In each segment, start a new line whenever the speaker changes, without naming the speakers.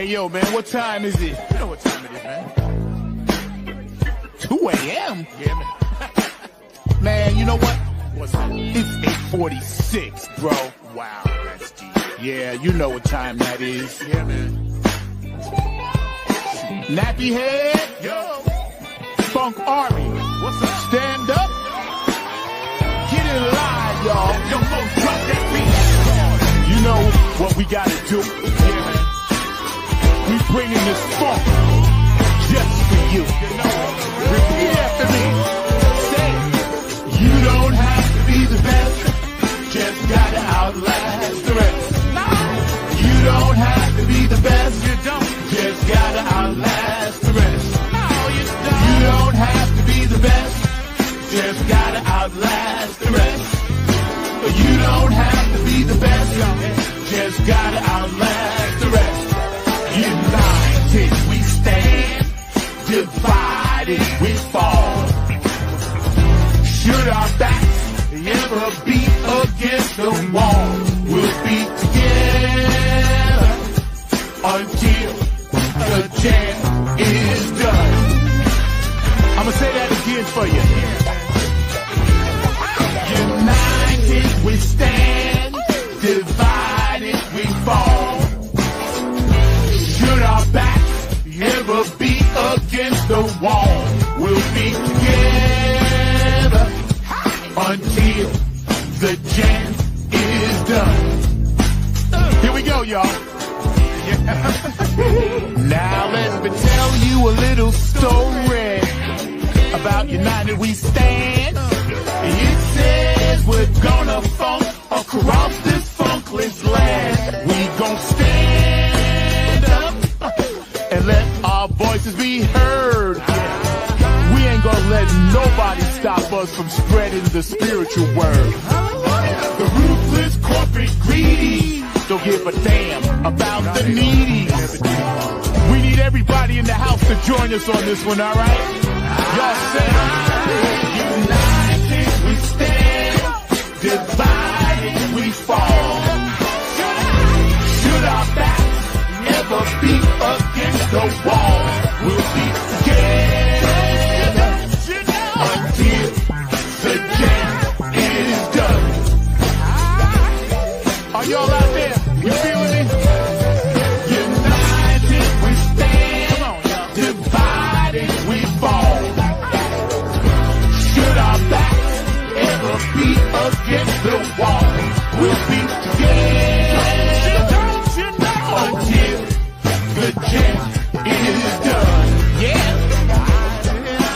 Hey, yo, man, what time is it?
You know what time it is, man.
2 a.m.?
Yeah, man.
Man, you know what?
What's up?
It's 8:46, bro.
Wow, that's deep.
Yeah, you know what time that is.
Yeah, man.
Nappy head,
Yo,
Funk Army.
what's up?
Stand up. Get it live, y'all.
Yo, folks, drop that beat.
You know what we gotta do.
Yeah, man.
We bringing this funk just for you.
You know it.
Repeat after me. Say, you don't have to be the best, just gotta outlast the rest.
No,
You don't have to be the best,
you don't.
just gotta outlast the rest.
No, you
You
don't.
don't have to be the best, just gotta outlast the rest. You don't have to be the best, just gotta outlast the rest. United we stand, divided we fall. Should our backs ever be against the wall, we'll be together until the jam is done. I'ma say that again for you. United we stand, divided we fall. Should our backs ever be against the wall, we'll be together until the jam is done. Here we go, y'all. Now let me tell you a little story about United We Stand. It says we're gonna funk across this funkless land. We gon' stand up and let our voices be heard. We ain't gonna let nobody stop us from spreading the spiritual word. The ruthless corporate greedy don't give a damn about the needy. We need everybody in the house to join us on this one, all right? Y'all say, united we stand, divided we fall. Should our backs ever be against the wall, we'll be together until the jam is done. Are y'all out there? You feeling me? United we stand, divided we fall. Should our backs ever be against the wall, we'll be together until the jam is done. Yeah.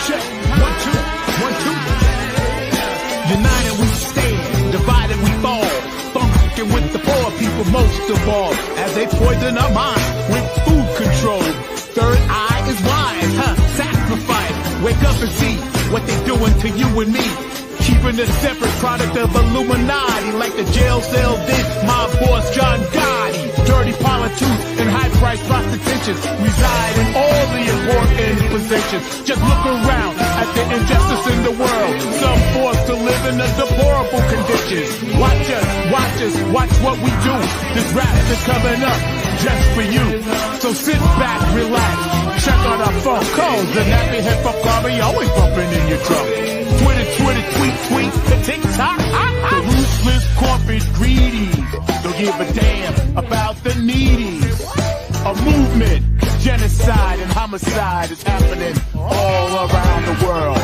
Check. 1, 2, 1, 2. United we stand, divided we fall. Funkin' with the poor people most of all, as they poison our mind with food control. Third eye is wide, sacrifice. Wake up and see what they doing to you and me. Keeping a separate product of Illuminati, like the jail cell did my boss John Gotti. Dirty politics and high-priced prostitution reside in all the important positions. Just look around at the injustice in the world. Some forced to live in a deplorable conditions. Watch us, watch what we do. This rap is coming up just for you. So sit back, relax, check out our funk codes. The nappy head funk army always bumping in your drum. Twitter, tweet, the TikTok. The ruthless corporate greedies don't give a damn about the needies. A movement, genocide and homicide is happening all around the world.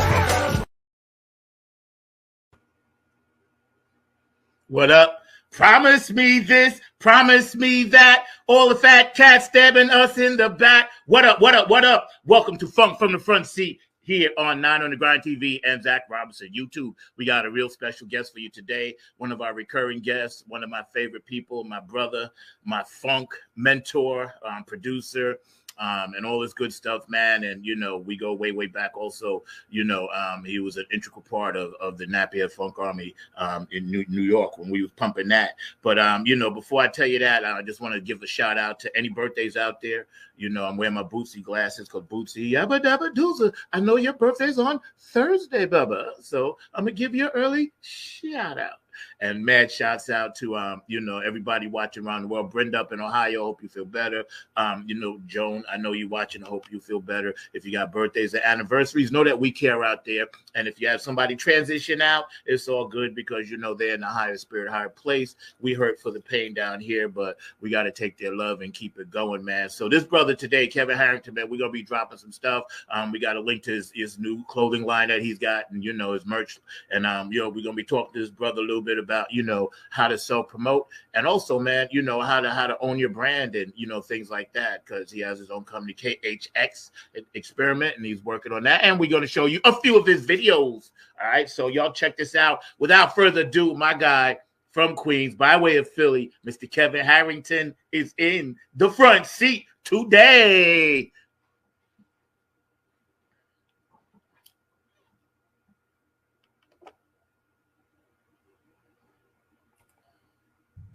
What up? Promise me this, promise me that. All the fat cats stabbing us in the back. What up, what up, what up? Welcome to Funk from the Front Seat here on 9 on the Grind TV and Zach Robinson YouTube. We got a real special guest for you today. One of our recurring guests, one of my favorite people, my brother, my funk mentor, producer, and all this good stuff, man. And, you know, we go way, way back also. You know, he was an integral part of the Nappy Funk Army in New York when we was pumping that. But, you know, before I tell you that, I just want to give a shout out to any birthdays out there. You know, I'm wearing my Bootsy glasses because Bootsy, yabba dabba dooza. I know your birthday's on Thursday, Bubba. So I'm going to give you an early shout out. And mad shouts out to everybody watching around the world. Brenda up in Ohio, hope you feel better. Joan, I know you watching. I hope you feel better. If you got birthdays or anniversaries, know that we care out there. And if you have somebody transition out, it's all good because they're in a higher spirit, higher place. We hurt for the pain down here, but we got to take their love and keep it going, man. So this brother today, Kevin Harrington, man, we're gonna be dropping some stuff. We got a link to his new clothing line that he's got, and his merch. And we're gonna be talking to this brother a little bit about how to self promote, and also, man, how to own your brand and things like that, because he has his own company, KHX Experiment, and he's working on that. And we're gonna show you a few of his videos. All right, so y'all check this out. Without further ado, my guy from Queens, by way of Philly, Mr. Kevin Harrington is in the front seat today.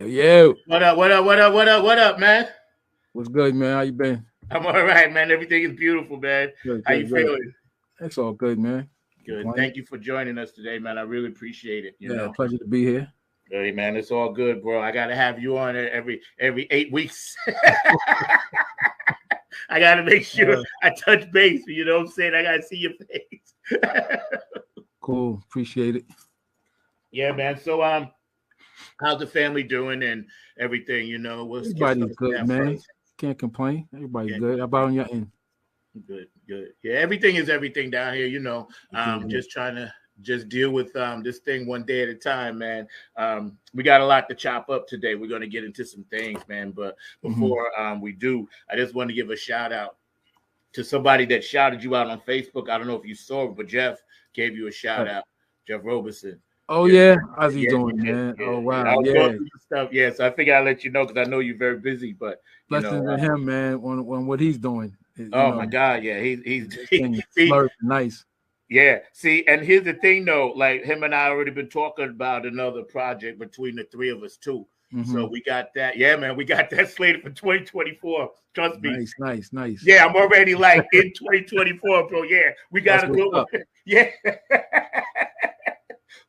Yo.
What up, man?
What's good, man? How you been?
I'm all right, man. Everything is beautiful, man.
Good,
How you
good.
feeling?
It's all good, man.
Good. Thank you for joining us today, man. I really appreciate it.
Pleasure to be here.
Hey, man, it's all good, bro. I gotta have you on every 8 weeks. I gotta make sure I touch base. You know what I'm saying? I gotta see your face.
Cool. Appreciate it.
Yeah, man. So how's the family doing and everything?
Everybody's good, man. First. Can't complain. Everybody's good. How about on your end?
Good. Yeah, everything is everything down here. Just trying to deal with this thing one day at a time, man. We got a lot to chop up today. We're going to get into some things, man. But before we do, I just want to give a shout out to somebody that shouted you out on Facebook. I don't know if you saw it, but Jeff gave you a shout out. Jeff Roberson.
Oh, yeah. How's he doing, man? Yeah. Oh, wow.
Stuff. Yeah, so I figured I'd let you know because I know you're very busy. But
blessings to him, man, on what he's doing.
My God, yeah. He's
nice.
Yeah. See, and here's the thing, though. Like, him and I already been talking about another project between the three of us, too. So we got that. Yeah, man, we got that slated for 2024. Trust me.
Nice.
Yeah, I'm already like in 2024, bro. Yeah, we got to go. Yeah.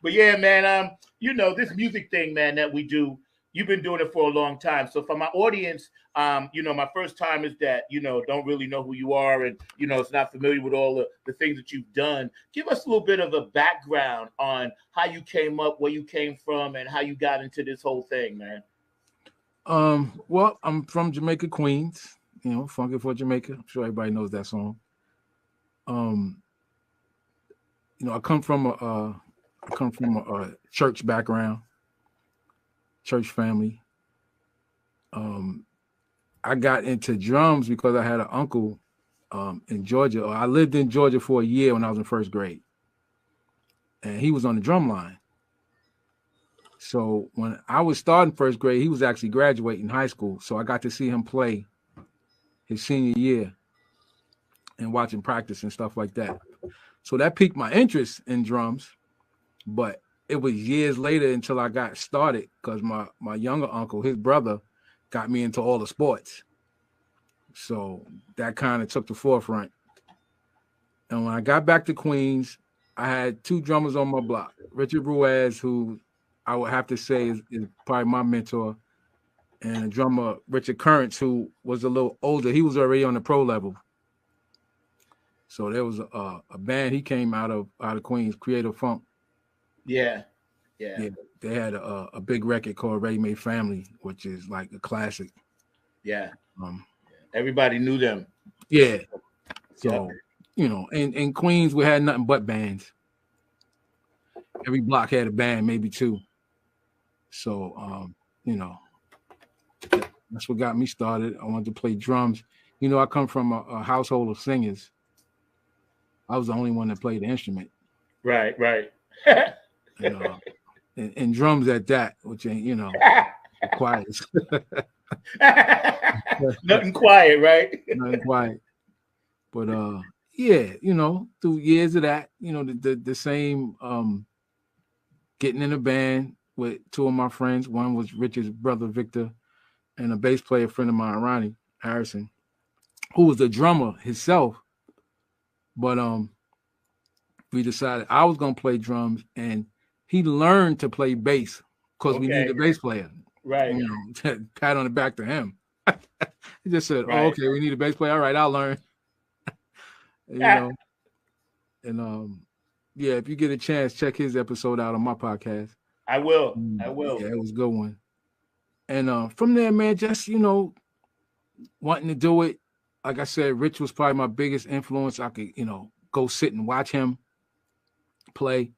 But yeah, man, this music thing, man, that we do, you've been doing it for a long time. So for my audience, my first time is that, don't really know who you are and, it's not familiar with all the things that you've done. Give us a little bit of a background on how you came up, where you came from, and how you got into this whole thing, man.
Well, I'm from Jamaica, Queens, Funky for Jamaica. I'm sure everybody knows that song. I come from a church background, church family. I got into drums because I had an uncle in Georgia. I lived in Georgia for a year when I was in first grade, and he was on the drum line. So when I was starting first grade, he was actually graduating high school. So I got to see him play his senior year and watching practice and stuff like that. So that piqued my interest in drums. But it was years later until I got started because my younger uncle, his brother, got me into all the sports. So that kind of took the forefront. And when I got back to Queens, I had two drummers on my block. Richard Ruiz, who I would have to say is probably my mentor, and a drummer, Richard Currents, who was a little older. He was already on the pro level. So there was a band. He came out of Queens, Creative Funk.
Yeah.
They had a big record called Ready Made Family, which is like a classic.
Yeah. Everybody knew them.
Yeah. So, in Queens, we had nothing but bands. Every block had a band, maybe two. So, that's what got me started. I wanted to play drums. I come from a household of singers. I was the only one that played the instrument.
Right.
And drums at that, which ain't, quiet.
Nothing quiet, right?
Nothing quiet. But through years of that, the same getting in a band with two of my friends. One was Richard's brother, Victor, and a bass player friend of mine, Ronnie Harrison, who was the drummer himself. But we decided I was gonna play drums, and he learned to play bass because we need
Okay.
a bass player.
Right.
You know, pat on the back to him. He just said,
Right.
"Oh, okay, we need a bass player. All right, I'll learn." You know, and yeah, if you get a chance, check his episode out on my podcast.
I will. I will.
Yeah, it was a good one. And from there, man, just wanting to do it. Like I said, Rich was probably my biggest influence. I could, go sit and watch him play.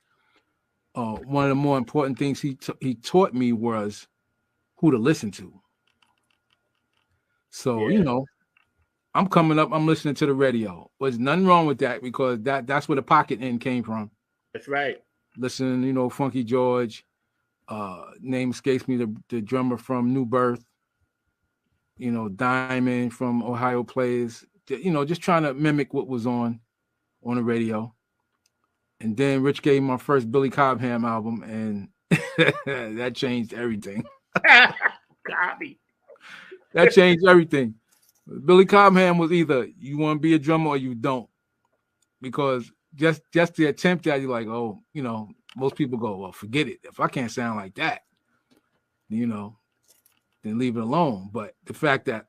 One of the more important things he taught me was who to listen to. So,
Yeah.
I'm coming up, I'm listening to the radio. There's nothing wrong with that because that's where the pocket end came from.
That's right.
Listening, Funky George, name escapes me, the drummer from New Birth, Diamond from Ohio Players, just trying to mimic what was on the radio. And then Rich gave me my first Billy Cobham album, and that changed everything.
Copy.
That changed everything. Billy Cobham was either you want to be a drummer or you don't, because just the attempt at you, like, most people go, well, forget it. If I can't sound like that, then leave it alone. But the fact that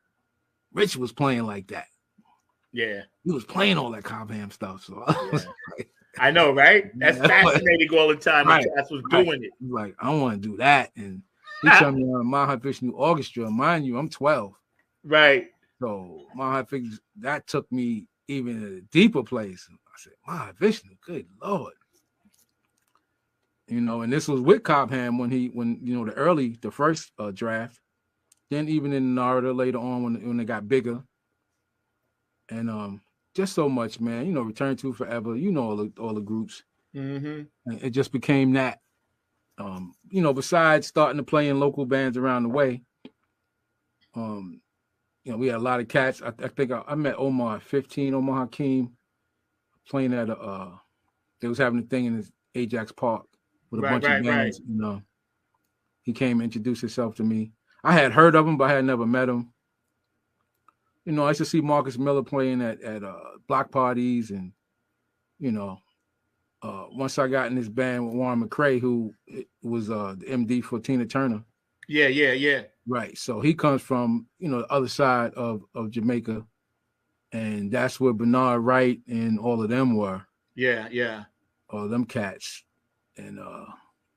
Rich was playing like that,
Yeah,
he was playing all that Cobham stuff. So
I know, right? That's fascinating all the time.
Right.
That's what's doing it.
Like, I want to do that, and he turned me on Mile High Fish New Orchestra. Mind you, I'm 12.
Right.
So Mile High Fish, that took me even in a deeper place. I said, Mile High Fish, good Lord. And this was with Cobham when the first draft. Then even in Narada later on when they got bigger. And just so much, man. Return to Forever. All the groups.
Mm-hmm.
And it just became that. Besides starting to play in local bands around the way, we had a lot of cats. I think I met Omar at 15, Omar Hakeem, playing at they was having a thing in Ajax Park with a bunch of bands.
Right.
He came and introduced himself to me. I had heard of him, but I had never met him. I used to see Marcus Miller playing at block parties, and once I got in this band with Warren McCrae, who was the MD for Tina Turner.
Yeah.
Right. So he comes from, the other side of Jamaica, and that's where Bernard Wright and all of them were.
Yeah.
All them cats. And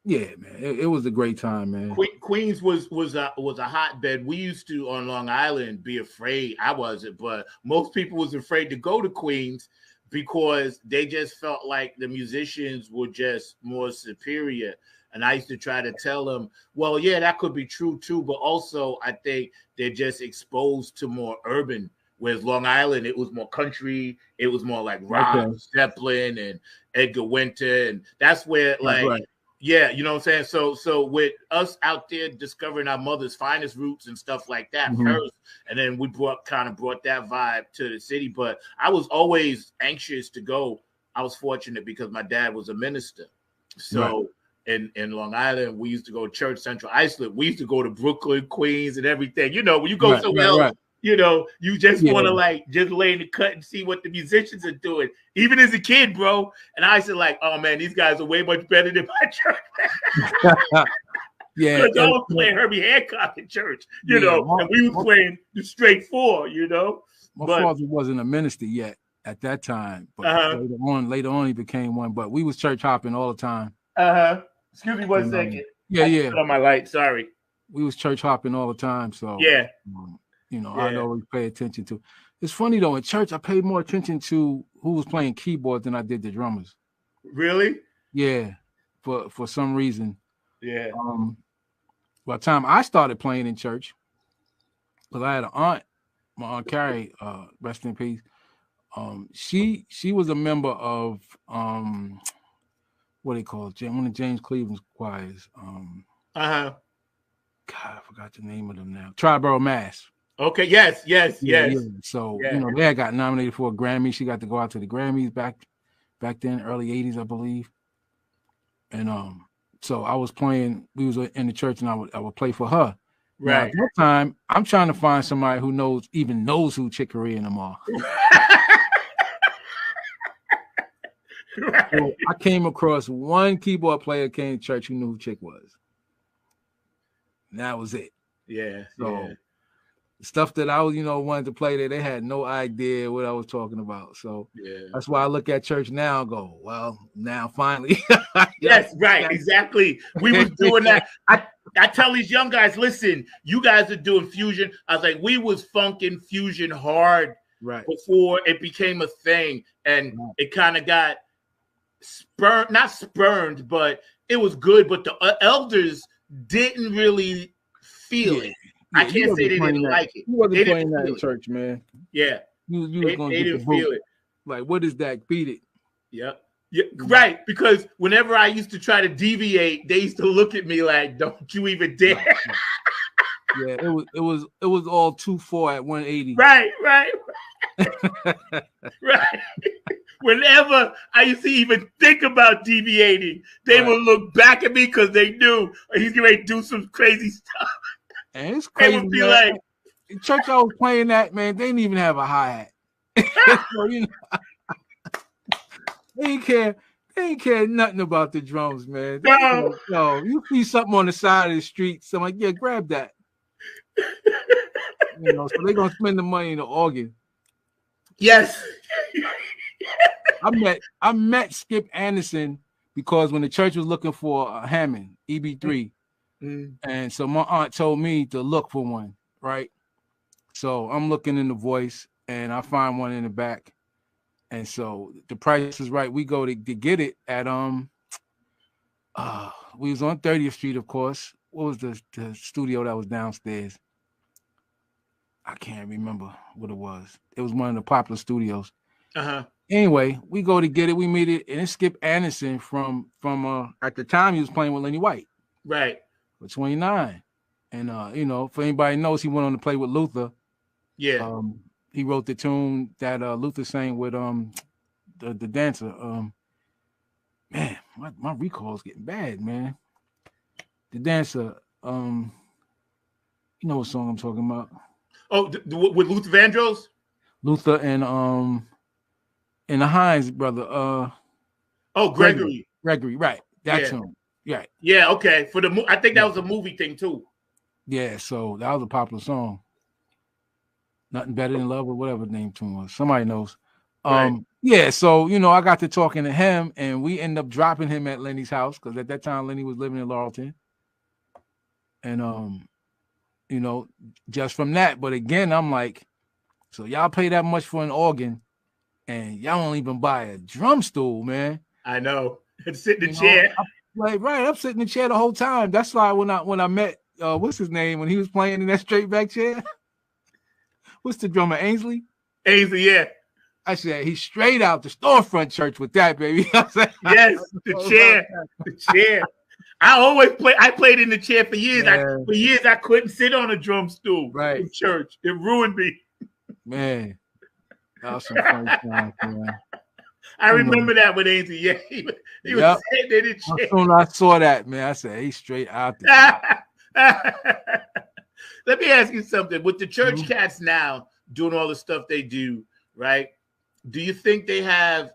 yeah, man, it was a great time, man.
Queens was a hotbed. We used to on Long Island be afraid. I wasn't, but most people was afraid to go to Queens because they just felt like the musicians were just more superior. And I used to try to tell them, well, yeah, that could be true too, but also I think they're just exposed to more urban. Whereas Long Island, it was more country, it was more like rock, Zeppelin, and Edgar Winter, and that's where yeah, you know what I'm saying? So with us out there discovering our mother's finest roots and stuff like that first, and then we brought that vibe to the city. But I was always anxious to go. I was fortunate because my dad was a minister. So in Long Island, we used to go to church, Central Islip. We used to go to Brooklyn, Queens, and everything. When you go somewhere else, you just want to just lay in the cut and see what the musicians are doing. Even as a kid, bro. And I said oh man, these guys are way much better than my church.
Yeah.
Because I was playing Herbie Hancock in church, and we were playing the straight four,
My father wasn't a minister yet at that time, but later on he became one. But we was church hopping all the time.
Excuse me one second.
Yeah.
Put on my light, sorry.
We was church hopping all the time, so
yeah.
I'd always pay attention to. It's funny though, in church I paid more attention to who was playing keyboard than I did the drummers.
Really?
Yeah, for some reason.
Yeah.
By the time I started playing in church, because I had an aunt, my Aunt Carrie, rest in peace. She was a member of what they call one of James Cleveland's choirs.
God,
I forgot the name of them now. Triborough Mass.
Okay. Yes.
Yeah. So they had got nominated for a Grammy. She got to go out to the Grammys back then, early '80s, I believe. And so I was playing. We was in the church, and I would play for her.
Right.
Now, at that time, I'm trying to find somebody who knows who Chick Corea and them are. So I came across one keyboard player came to church who knew who Chick was. and that was it.
Yeah.
So stuff that I was, wanted to play there, they had no idea what I was talking about. So that's why I look at church now and go, well, now finally.
Yes, right, exactly. We was doing that. I tell these young guys, listen, you guys are doing fusion. I was like, we was funking fusion hard before it became a thing, and it kind of got not spurned, but it was good. But the elders didn't really feel it. I can't say they didn't like it.
You wasn't playing that in church, man.
Yeah,
you was gonna
they
get
didn't feel it.
Like, what is that? Beat it.
Yep. Yeah, right. Because whenever I used to try to deviate, they used to look at me like, "Don't you even dare!"
Yeah, it was all 2-4 at 180.
Right. Right. Whenever I used to even think about deviating, they would look back at me because they knew he's going to do some crazy stuff.
And it's crazy. They would be like, in church I was playing that, man, they didn't even have a hi-hat. So, they ain't care nothing about the drums, man. No, you see something on the side of the street, so I'm like, yeah, grab that. So they're gonna spend the money in the organ.
Yes.
I met Skip Anderson because when the church was looking for a Hammond EB3, and so my aunt told me to look for one, right? So I'm looking in the voice and I find one in the back. And so the price is right. We go to get it at we was on 30th Street, of course. What was the studio that was downstairs? I can't remember what it was. It was one of the popular studios. Anyway, we go to get it. We meet it, and it's Skip Anderson from at the time he was playing with Lenny White,
right?
For 29, and for anybody knows, he went on to play with Luther.
Yeah.
He wrote the tune that Luther sang with the dancer. Man, my recall's getting bad, man. The dancer, you know what song I'm talking about?
Oh, with Luther Vandross?
Luther and the Hines brother.
Gregory,
right? That tune, right?
Yeah, okay. For I think that was a movie thing too.
Yeah, so that was a popular song. Nothing Better Than Love or whatever the name tune was. Somebody knows. Yeah, so I got to talking to him, and we end up dropping him at Lenny's house because at that time Lenny was living in Laurelton. And just from that, but again, I'm like, so y'all pay that much for an organ, and y'all don't even buy a drum stool, man.
I know. Sit in the chair.
I'm sitting in the chair the whole time. That's why when I met what's his name when he was playing in that straight back chair. What's the drummer, Ainsley?
Ainsley, yeah.
I said he's straight out the storefront church with that, baby.
Yes, the chair. I played in the chair for years.
Yeah.
I couldn't sit on a drum stool in church. It ruined me.
Man, that was some funny times, man.
I remember that with Ainsley. Yeah, he was sitting in the chair.
When I saw that, man, I said he's straight out the
Let me ask you something. With the church cats now doing all the stuff they do, right? Do you think they have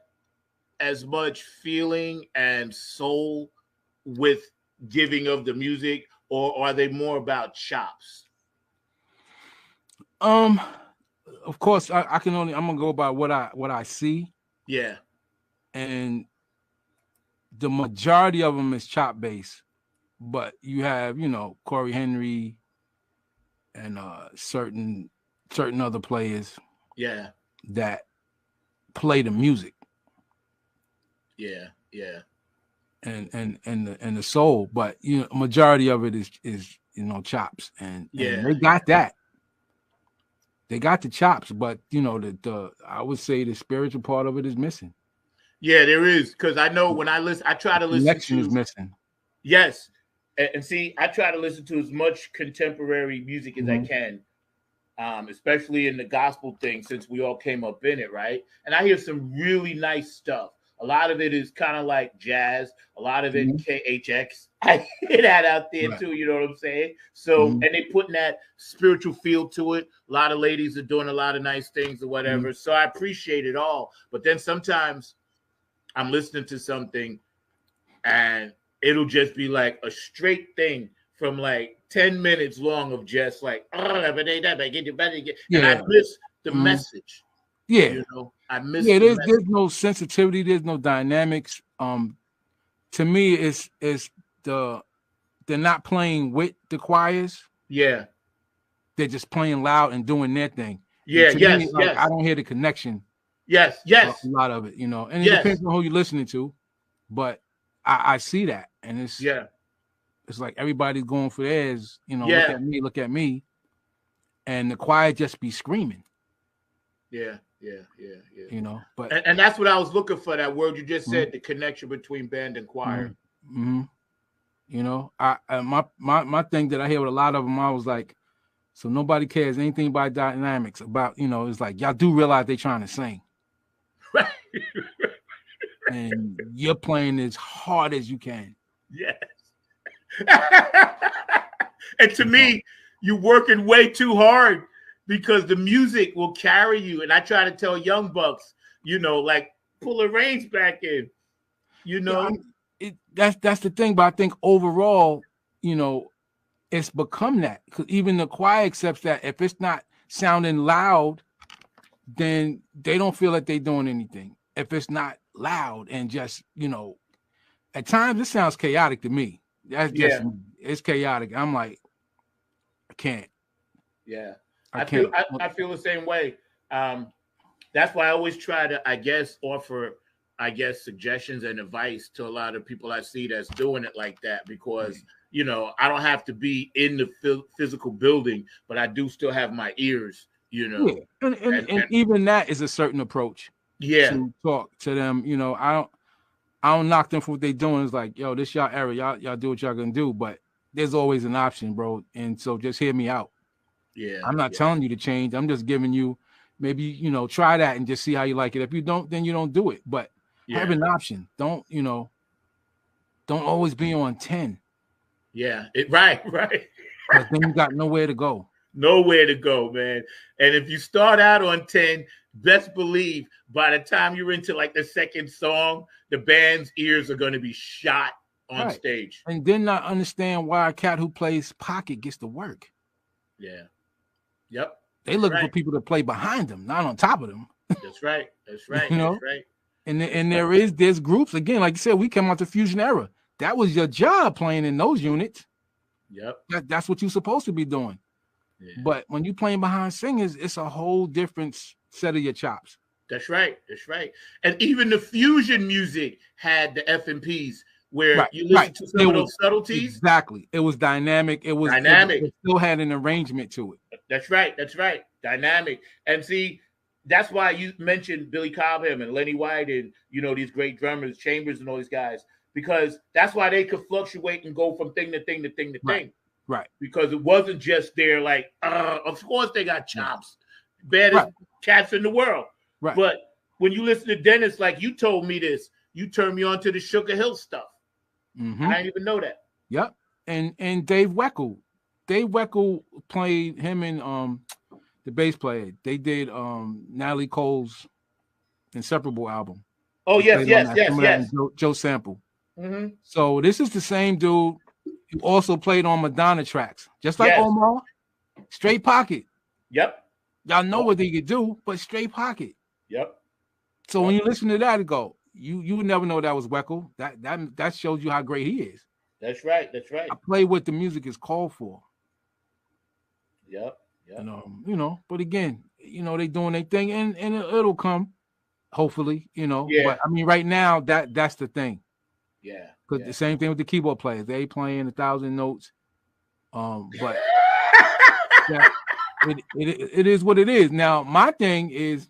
as much feeling and soul with giving of the music, or are they more about chops?
Of course, I'm gonna go by what I see.
Yeah.
And the majority of them is chop bass, but you have, Corey Henry and certain other players that play the music. Yeah. And the soul, but majority of it is chops, and they got that. They got the chops, but the I would say the spiritual part of it is missing.
Yeah, there is, because I know when I listen, I try to listen.
Connection is missing.
Yes, and see, I try to listen to as much contemporary music as I can, especially in the gospel thing, since we all came up in it, right? And I hear some really nice stuff. A lot of it is kind of like jazz. A lot of it KHX. I hear that out there too. You know what I'm saying? So, and they putting that spiritual feel to it. A lot of ladies are doing a lot of nice things or whatever. So I appreciate it all. But then sometimes I'm listening to something and it'll just be like a straight thing from like 10 minutes long of just like, and
Yeah.
I miss the message.
Yeah.
You know, I miss
Yeah,
the
there's no sensitivity, there's no dynamics. To me, it's they're not playing with the choirs.
Yeah.
They're just playing loud and doing their thing.
Yeah,
And to
yes,
me, like,
yes.
I don't hear the connection.
Yes,
A
yes.
lot of it, you know, and it
Yes.
depends on who you're listening to, but I see that, and it's like everybody's going for theirs, you know.
Yeah.
Look at me, and the choir just be screaming.
Yeah.
You know, but
and that's what I was looking for. That word you just said, the connection between band and choir.
You know, my thing that I hear with a lot of them, I was like, so nobody cares anything about dynamics. About, you know, it's like y'all do realize they're trying to sing,
Right.
and you're playing as hard as you can.
Yes. And to me, you're working way too hard because the music will carry you. And I try to tell young bucks, you know, like pull the reins back in. You know,
that's the thing. But I think overall, you know, it's become that, because even the choir accepts that if it's not sounding loud, then they don't feel like they're doing anything. If it's not loud and just, you know, at times it sounds chaotic to me. That's just it's chaotic. I'm like, I can't.
Yeah,
I can't.
I feel the same way. That's why I always try to, I guess, offer, suggestions and advice to a lot of people I see that's doing it like that, because you know, I don't have to be in the physical building, but I do still have my ears, you know.
Yeah. And even that is a certain approach.
Yeah.
To talk to them, you know, I don't knock them for what they're doing. It's like, yo, this y'all era, y'all do what y'all gonna do, but there's always an option, bro. And so just hear me out.
Yeah.
I'm not telling you to change. I'm just giving you, maybe, you know, try that and just see how you like it. If you don't, then you don't do it. But have an option. Don't always be on 10.
Yeah, right.
Because then you got nowhere to go.
Nowhere to go, man. And if you start out on 10, best believe by the time you're into like the second song, the band's ears are going to be shot on stage.
And then not understand why a cat who plays pocket gets to work.
Yeah. Yep.
They looking for people to play behind them, not on top of them.
That's right.
You know?
That's right.
And there's groups, again, like you said, we came out the Fusion era. That was your job, playing in those units.
Yep.
That's what you're supposed to be doing. Yeah. But when you're playing behind singers, it's a whole different set of your chops.
That's right. And even the fusion music had the FMPs where you listen to some of those subtleties.
Exactly. It was dynamic. It was dynamic. It still had an arrangement to it.
That's right. Dynamic. And see, that's why you mentioned Billy Cobham and Lenny White and, you know, these great drummers, Chambers and all these guys, because that's why they could fluctuate and go from thing to thing to thing to thing.
Right.
Because it wasn't just their like, of course they got chops, baddest cats in the world.
Right.
But when you listen to Dennis, like you told me this, you turned me on to the Sugar Hill stuff.
Mm-hmm.
I didn't even know that.
Yep. And Dave Weckl. Dave Weckl played him and the bass player. They did Natalie Cole's Inseparable album.
Oh, yes.
Joe Sample.
Mm-hmm.
So this is the same dude who also played on Madonna tracks, just like Omar. Straight pocket.
Yep.
Y'all know what he could do, but straight pocket.
Yep.
So when you listen to that, go, you would never know that was Weckl. That shows you how great he is.
That's right.
I play what the music is called for.
Yep.
You know, but again, you know, they doing their thing, and it'll come, hopefully, you know.
Yeah.
But I mean, right now, that's the thing.
Yeah.
Because the same thing with the keyboard players, they playing 1,000 notes. But it is what it is. Now, my thing is,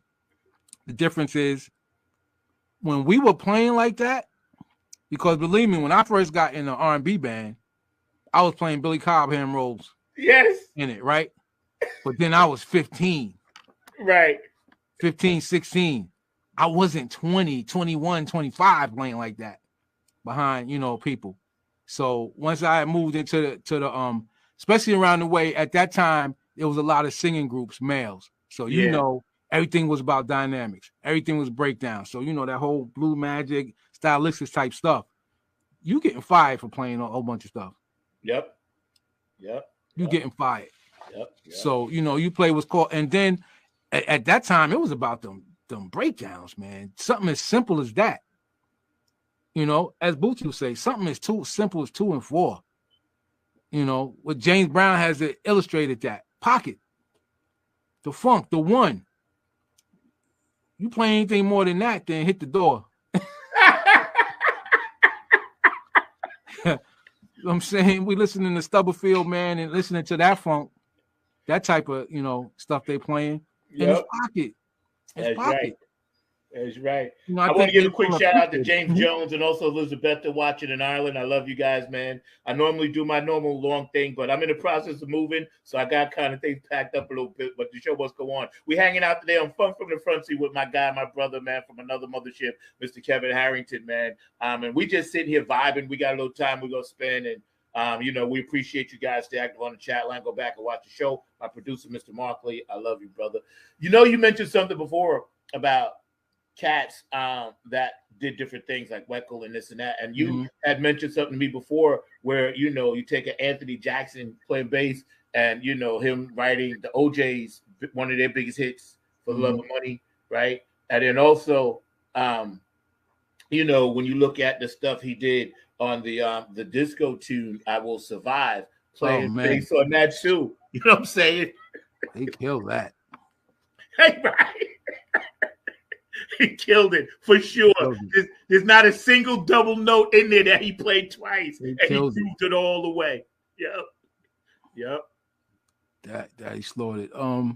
the difference is when we were playing like that, because believe me, when I first got in the R&B band, I was playing Billy Cobham roles.
Yes.
In it, right? But then I was 15.
Right.
15, 16. I wasn't 20, 21, 25 playing like that behind, you know, people. So once I moved into the especially around the way at that time, there was a lot of singing groups, males. So you know, everything was about dynamics. Everything was breakdown. So you know that whole Blue Magic, Stylistics type stuff. You getting fired for playing a whole bunch of stuff.
Yep. Yep.
You getting fired.
Yep.
So, you know, you play what's called, and then at that time, it was about them breakdowns, man. Something as simple as that. You know, as Bootsy would say, something as too simple as 2 and 4. You know, what James Brown has illustrated that. Pocket. The funk, the one. You play anything more than that, then hit the door. You know what I'm saying? We listening to Stubblefield, man, and listening to that funk, that type of, you know, stuff they playing.
Yep.
And it's pocket.
That's
pocket.
right. That's right.
You know,
I want to give a quick shout out to
appreciate
James Jones and also Elizabeth watching in Ireland. I love you guys, man. I normally do my normal long thing, but I'm in the process of moving, so I got kind of things packed up a little bit, but the show must go on. We hanging out today on Fun from the Front Seat with my guy, my brother, man, from another mothership, Mr. Kevin Harrington, man. And we just sitting here vibing. We got a little time we're going to spend, and you know, we appreciate you guys. Stay active on the chat line. Go back and watch the show. My producer, Mr. Markley, I love you, brother. You know, you mentioned something before about cats that did different things like Weckl and this and that. And you had mentioned something to me before where, you know, you take an Anthony Jackson playing bass and, you know, him writing the OJ's, one of their biggest hits, For the Love of Money, right? And then also, you know, when you look at the stuff he did on the disco tune, I Will Survive, playing bass on that too. You know what I'm saying?
He killed that.
Hey, right. He killed it for sure. There's not a single double note in there that he played twice, and he proved it all the way. Yep.
That he slaughtered it.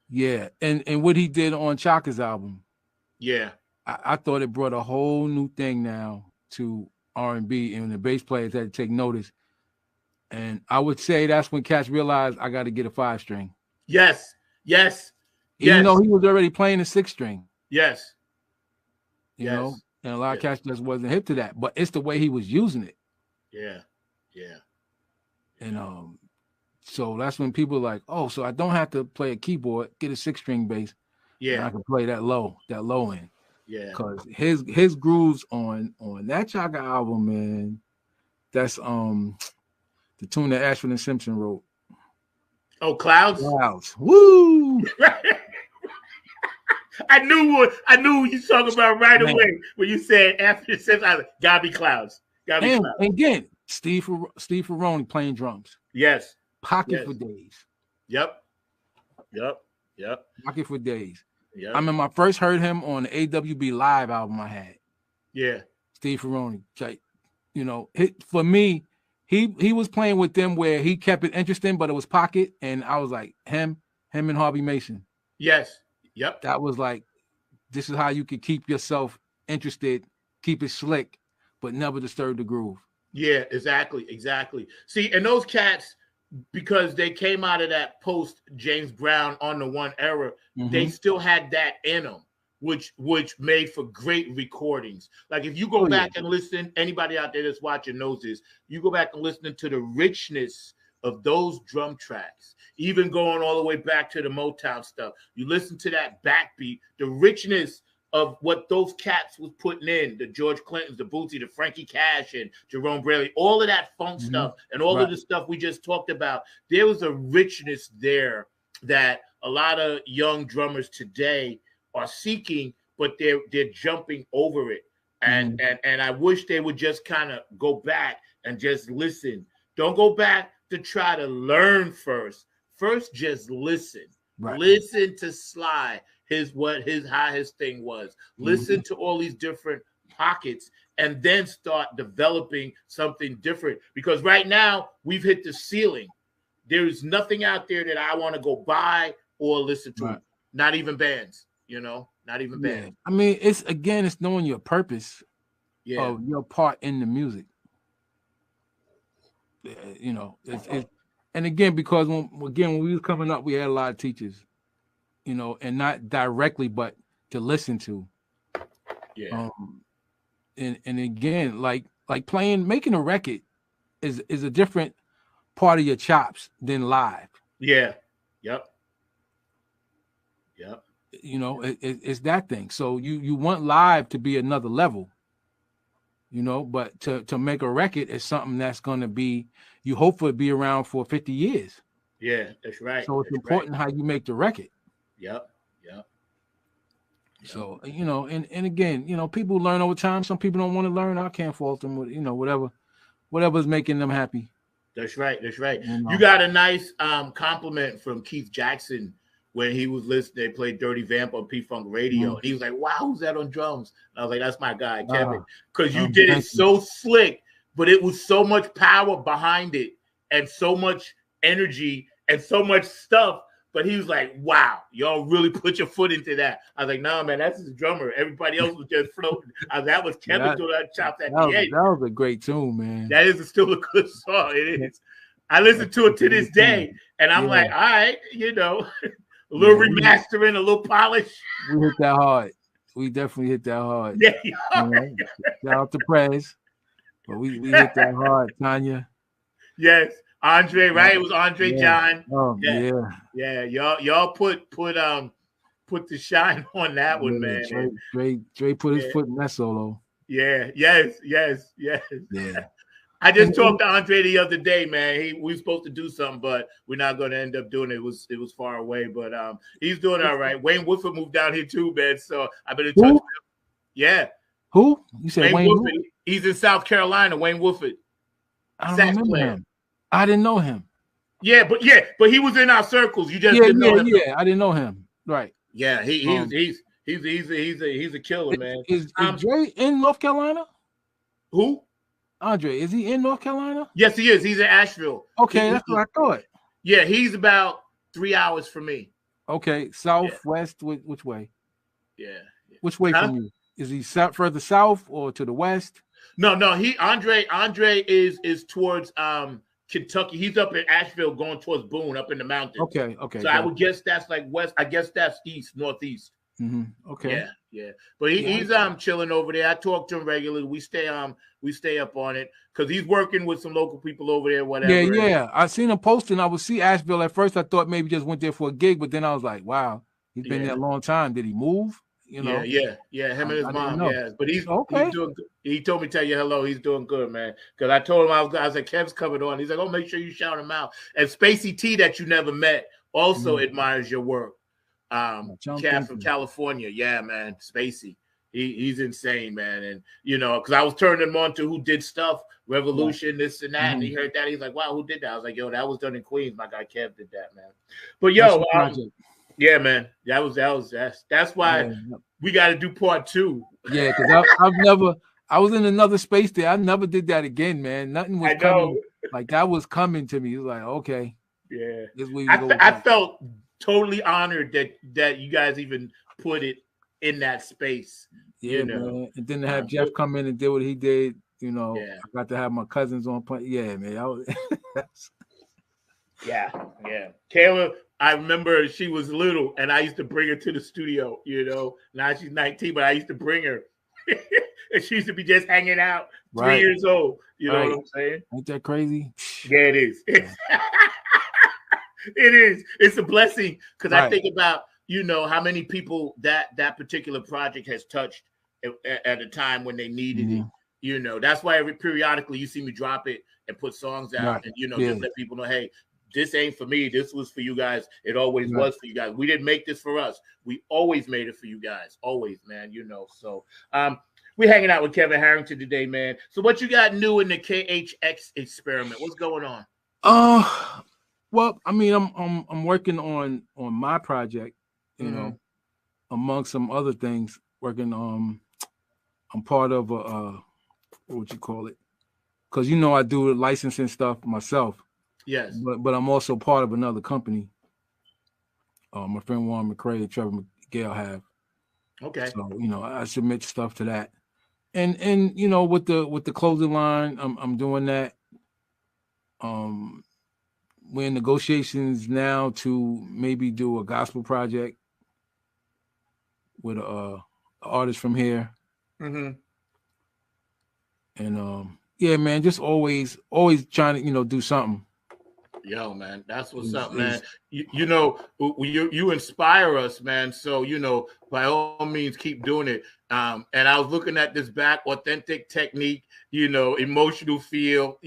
Yeah, and what he did on Chaka's album.
Yeah,
I thought it brought a whole new thing now to R&B, and the bass players had to take notice. And I would say that's when cats realized I got to get a 5-string.
Yes.
Even though he was already playing a 6-string.
Yes.
You know, and a lot of cats just wasn't hip to that, but it's the way he was using it.
Yeah.
And so that's when people are like, oh, so I don't have to play a keyboard, get a 6-string bass. Yeah, I can play that low end.
Yeah,
because his grooves on that Chaka album, man, that's the tune that Ashford and Simpson wrote.
Oh, Clouds.
Woo!
I knew what you talking about right away when you said after it says gotta be Clouds.
And again, Steve Ferroni playing drums.
Yes.
Pocket for days.
Yep.
Pocket for days.
Yep.
I remember I first heard him on the AWB Live album I had.
Yeah.
Steve Ferroni. You know, for me, he was playing with them where he kept it interesting, but it was pocket, and I was like, him and Harvey Mason.
Yes. Yep.
That was like, this is how you could keep yourself interested, keep it slick, but never disturb the groove.
Yeah, exactly. See, and those cats, because they came out of that post James Brown on the One era, they still had that in them, which made for great recordings. Like if you go back and listen, anybody out there that's watching knows this, you go back and listen to the richness of those drum tracks, even going all the way back to the Motown stuff. You listen to that backbeat, the richness of what those cats was putting in, the George Clintons, the Bootsy, the Frankie Cash, and Jerome Braley, all of that funk stuff and all of the stuff we just talked about. There was a richness there that a lot of young drummers today are seeking, but they're jumping over it. And I wish they would just kind of go back and just listen. Don't go back to try to learn first. First, just listen. Right. Listen to Sly, how his thing was. Listen to all these different pockets and then start developing something different. Because right now we've hit the ceiling. There's nothing out there that I want to go buy or listen to. Right. Not even bands, not even bands.
I mean, it's knowing your purpose of your part in the music. And again, because when we was coming up, we had a lot of teachers, and not directly, but to listen to. Yeah. And again, like making a record is a different part of your chops than live.
Yeah. Yep.
It's that thing. So you want live to be another level. you know. But to make a record is something that's gonna be, you hope for it to be around for 50 years.
Yeah, that's right.
So it's
That's
important
right.
how you make the record.
Yep. Yep.
So, you know, and again, you know, people learn over time. Some people don't want to learn. I can't fault them with, you know, whatever's making them happy.
That's right. That's right.
You know.
You got a nice compliment from Keith Jackson when he was listening. They played Dirty Vamp on P Funk Radio. And he was like, wow, who's that on drums? And I was like, that's my guy, Kevin. Because you did it so slick, but it was so much power behind it and so much energy and so much stuff. But he was like, wow, y'all really put your foot into that. I was like, no, man, that's his drummer. Everybody else was just floating. That was Kevin doing that chops at the end.
That was a great tune, man.
That is still a good song. It is. I listen to it to this day, and I'm like, all right, you know, a little remastering, a little polish.
We hit that hard. We definitely hit that hard.
Yeah.
Shout out to Prez. But we hit that hard, Tanya.
Yes. Andre, right? It was Andre John.
Oh,
yeah. Y'all put the shine on that one, man.
Dre put his foot in that solo.
Yeah. Yes.
Yeah.
I just talked to Andre the other day, man. We were supposed to do something, but we're not going to end up doing it. It was far away, but he's doing all right. Wayne Woodford moved down here too, man. So I've been in touch with him. Yeah.
Who? You said Wayne
Woodford? He's in South Carolina. Wayne Woodford.
I don't remember him. I didn't know him.
Yeah, but he was in our circles. You just didn't know him.
Yeah, I didn't know him. Right.
Yeah, he's a killer, man.
Is Dre in North Carolina?
Who?
Andre, is he in North Carolina?
Yes, he is. He's in Asheville.
Okay, that's what I thought.
Yeah, he's about 3 hours from me.
Okay, southwest, which way?
Yeah.
Which way from you? Is he further south or to the west?
No. Andre is towards Kentucky. He's up in Asheville, going towards Boone, up in the mountains.
Okay.
So I would guess that's like west. I guess that's northeast.
Mm-hmm. Okay.
Yeah. But he's chilling over there. I talk to him regularly. We stay up on it because he's working with some local people over there. Whatever.
Yeah. I seen him posting. I would see Asheville at first. I thought maybe just went there for a gig, but then I was like, wow, he's been there a long time. Did he move? You know?
Yeah. Him and his mom. Yeah, but he's doing good. He told me to tell you hello. He's doing good, man. Because I told him I was like, Kev's coming on. He's like, oh, make sure you shout him out. And Spacey T that you never met also admires your work. Cat from California. Yeah, man. Spacey. He's insane, man. And you know, because I was turning him on to who did stuff, Revolution, this and that, and he heard that. He's like, wow, who did that? I was like, yo, that was done in Queens. My guy Kev did that, man. But yo, yeah, man. That's why we got to do part 2.
Yeah, because I was in another space there. I never did that again, man. Nothing was coming. Like that was coming to me. It was like, okay.
Yeah. I felt totally honored that you guys even put it in that space.
Yeah, man. And then to have Jeff come in and do what he did, you know, I got to have my cousins on point. Yeah, man.
Yeah. Kayla, I remember she was little and I used to bring her to the studio, you know. Now she's 19, but I used to bring her. And she used to be just hanging out, 3 years old. You know what I'm saying?
Ain't that crazy?
Yeah, it is. It is. It's a blessing because I think about, you know, how many people that particular project has touched at a time when they needed it. You know, that's why periodically you see me drop it and put songs out and, you know, just let people know, hey, this ain't for me. This was for you guys. It always was for you guys. We didn't make this for us. We always made it for you guys. Always, man, you know. So we're hanging out with Kevin Harrington today, man. So what you got new in the KHX experiment? What's going on?
Well, I mean, I'm working on my project, you know, among some other things. Working I'm part of a what would you call it? Because you know I do licensing stuff myself.
Yes.
But I'm also part of another company. My friend Warren McCray and Trevor McGill have. Okay. So, you know, I submit stuff to that. And you know, with the clothing line, I'm doing that. We're in negotiations now to maybe do a gospel project with a artist from here. Mm-hmm. And yeah, man, just always trying to, you know, do something.
Yo, man, that's what's
Is-
up,
is-
man. You inspire us, man. So by all means, keep doing it. And I was looking at this back, authentic technique, emotional feel,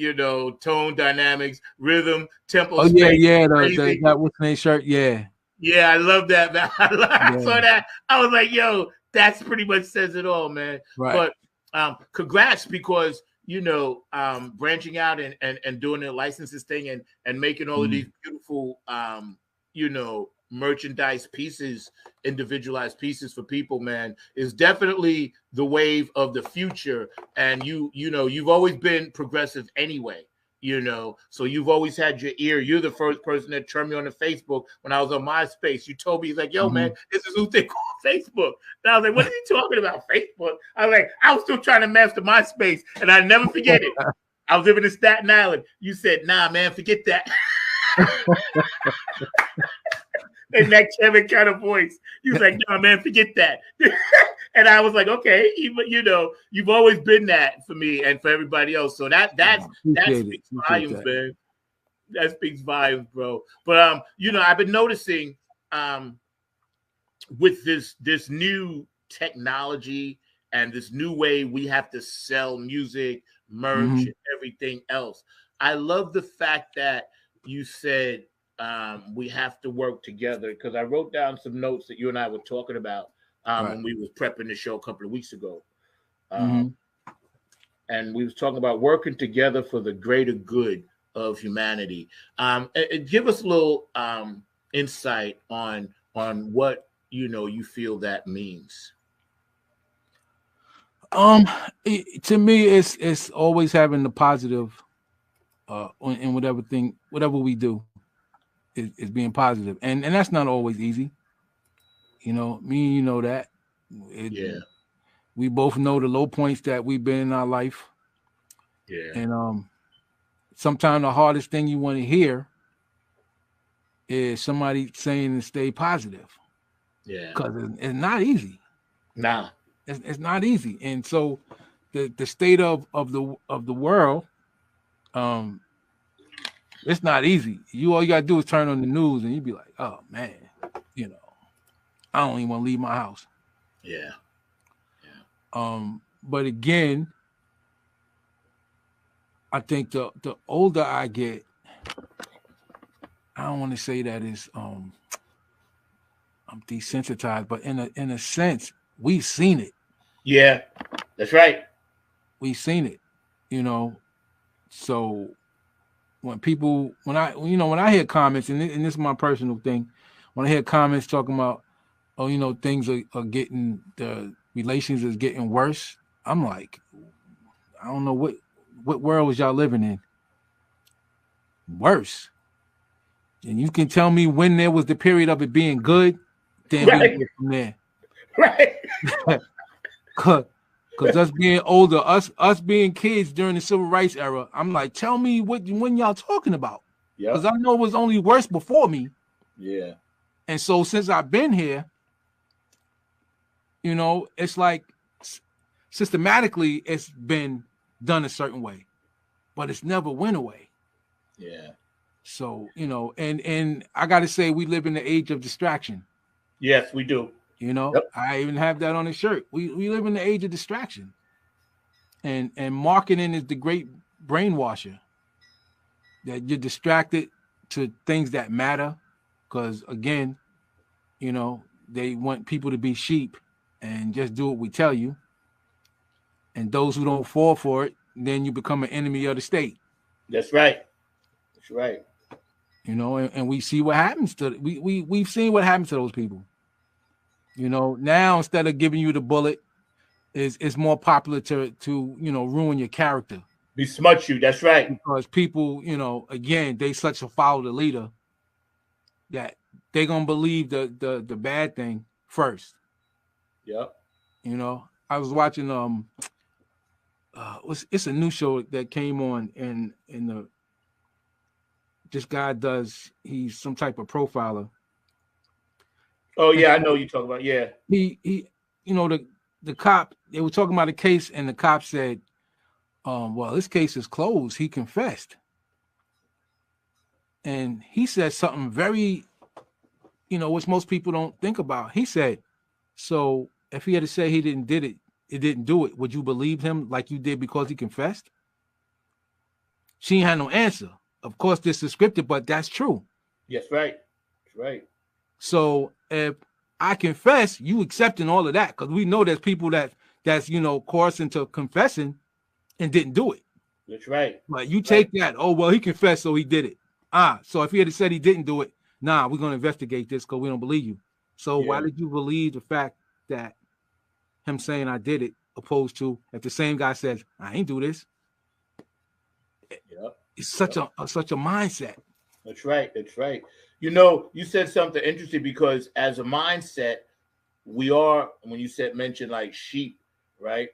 tone dynamics, rhythm, tempo,
Oh yeah,
space,
yeah.
crazy.
That what's name shirt? Yeah,
Yeah, I love that, man. I
yeah.
saw that. I was like, yo, that's pretty much says it all, man.
Right.
But congrats, because branching out and doing the licenses thing and making all of these beautiful merchandise pieces, individualized pieces for people, man, is definitely the wave of the future. And you've always been progressive anyway. So you've always had your ear. You're the first person that turned me on to Facebook when I was on MySpace. You told me, he's like, yo, man, this is who they call Facebook. And I was like, what are you talking about, Facebook? I was like, I was still trying to master MySpace, and I never forget it. I was living in Staten Island. You said, nah, man, forget that. In that Kevin kind of voice. He was like, nah, man, forget that. And I was like, okay, you've always been that for me and for everybody else. So that speaks volumes, man. That speaks volumes, bro. But I've been noticing with this new technology and this new way we have to sell music, merch, and everything else. I love the fact that you said we have to work together, because I wrote down some notes that you and I were talking about when we was prepping the show a couple of weeks ago. And we was talking about working together for the greater good of humanity. Give us a little insight on what you feel that means.
To me, it's always having the positive in whatever we do is being positive, and that's not always easy. Me, that. We both know the low points that we've been in our life. Yeah. And sometimes the hardest thing you want to hear is somebody saying to stay positive. Yeah. Because it's not easy.
Nah.
It's not easy. And so the state of the world, it's not easy. All you gotta do is turn on the news and you be like, oh man, I don't even want to leave my house.
Yeah.
But again, I think the older I get, I don't want to say that I'm desensitized, but in a sense, we've seen it.
Yeah, that's right.
We've seen it, So when I hear comments, and this is my personal thing, when I hear comments talking about, things are getting, the relations is getting worse, I'm like, I don't know what world was y'all living in. Worse. And you can tell me when there was the period of it being good, then we can get from there.
Right.
Because us being older, us being kids during the civil rights era, I'm like, tell me when y'all talking about. Because I know it was only worse before me.
Yeah.
And so since I've been here, it's like systematically it's been done a certain way, but it's never went away.
Yeah.
So, and I got to say, we live in the age of distraction.
Yes, we do.
I even have that on the shirt. We live in the age of distraction. And marketing is the great brainwasher. That you're distracted to things that matter. Because again, they want people to be sheep and just do what we tell you. And those who don't fall for it, then you become an enemy of the state.
That's right. That's right.
And we see what happens to we've seen what happens to those people. Now instead of giving you the bullet, it's more popular to ruin your character.
Besmut you. That's right.
Because people, again, they such a follow the leader that they're gonna believe the bad thing first.
Yep.
I was watching it's a new show that came on in the this guy he's some type of profiler.
Oh yeah, I know you talking about. Yeah.
He the cop, they were talking about a case and the cop said, well, this case is closed. He confessed. and he said something very, which most people don't think about. He said, so if he had to say he didn't do it, would you believe him like you did because he confessed? She ain't had no answer. Of course, this is scripted, but that's true.
Yes, right. That's right.
So if I confess, you accepting all of that, because we know there's people that's coerced into confessing and didn't do it.
That's right.
But you take that, oh well, he confessed, so he did it. So if he had said he didn't do it, nah, we're gonna investigate this because we don't believe you. So why did you believe the fact that him saying I did it, opposed to if the same guy says I ain't do this?
Yep.
It's such a mindset.
That's right. That's right. You said something interesting, because as a mindset, we are, when you mentioned like sheep, right?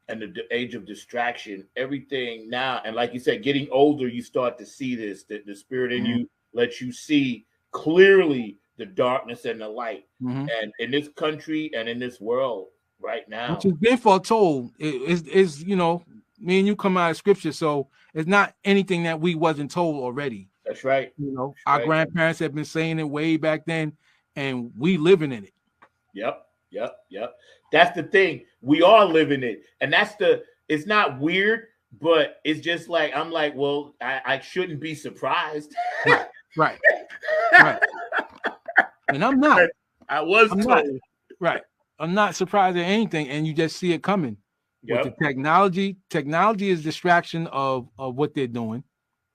And the age of distraction, everything now. And like you said, getting older, you start to see this, that the spirit in you lets you see clearly the darkness and the light. And in this country and in this world right now,
which has been foretold, is me and you come out of scripture, so it's not anything that we wasn't told already.
That's right.
Our grandparents have been saying it way back then, and we living in it. Yep.
That's the thing. We are living it. And it's not weird, but it's just like, I'm like, well, I shouldn't be surprised.
Right. And I'm not. I'm told. Not. Right. I'm not surprised at anything, and you just see it coming. With the technology is distraction of what they're doing.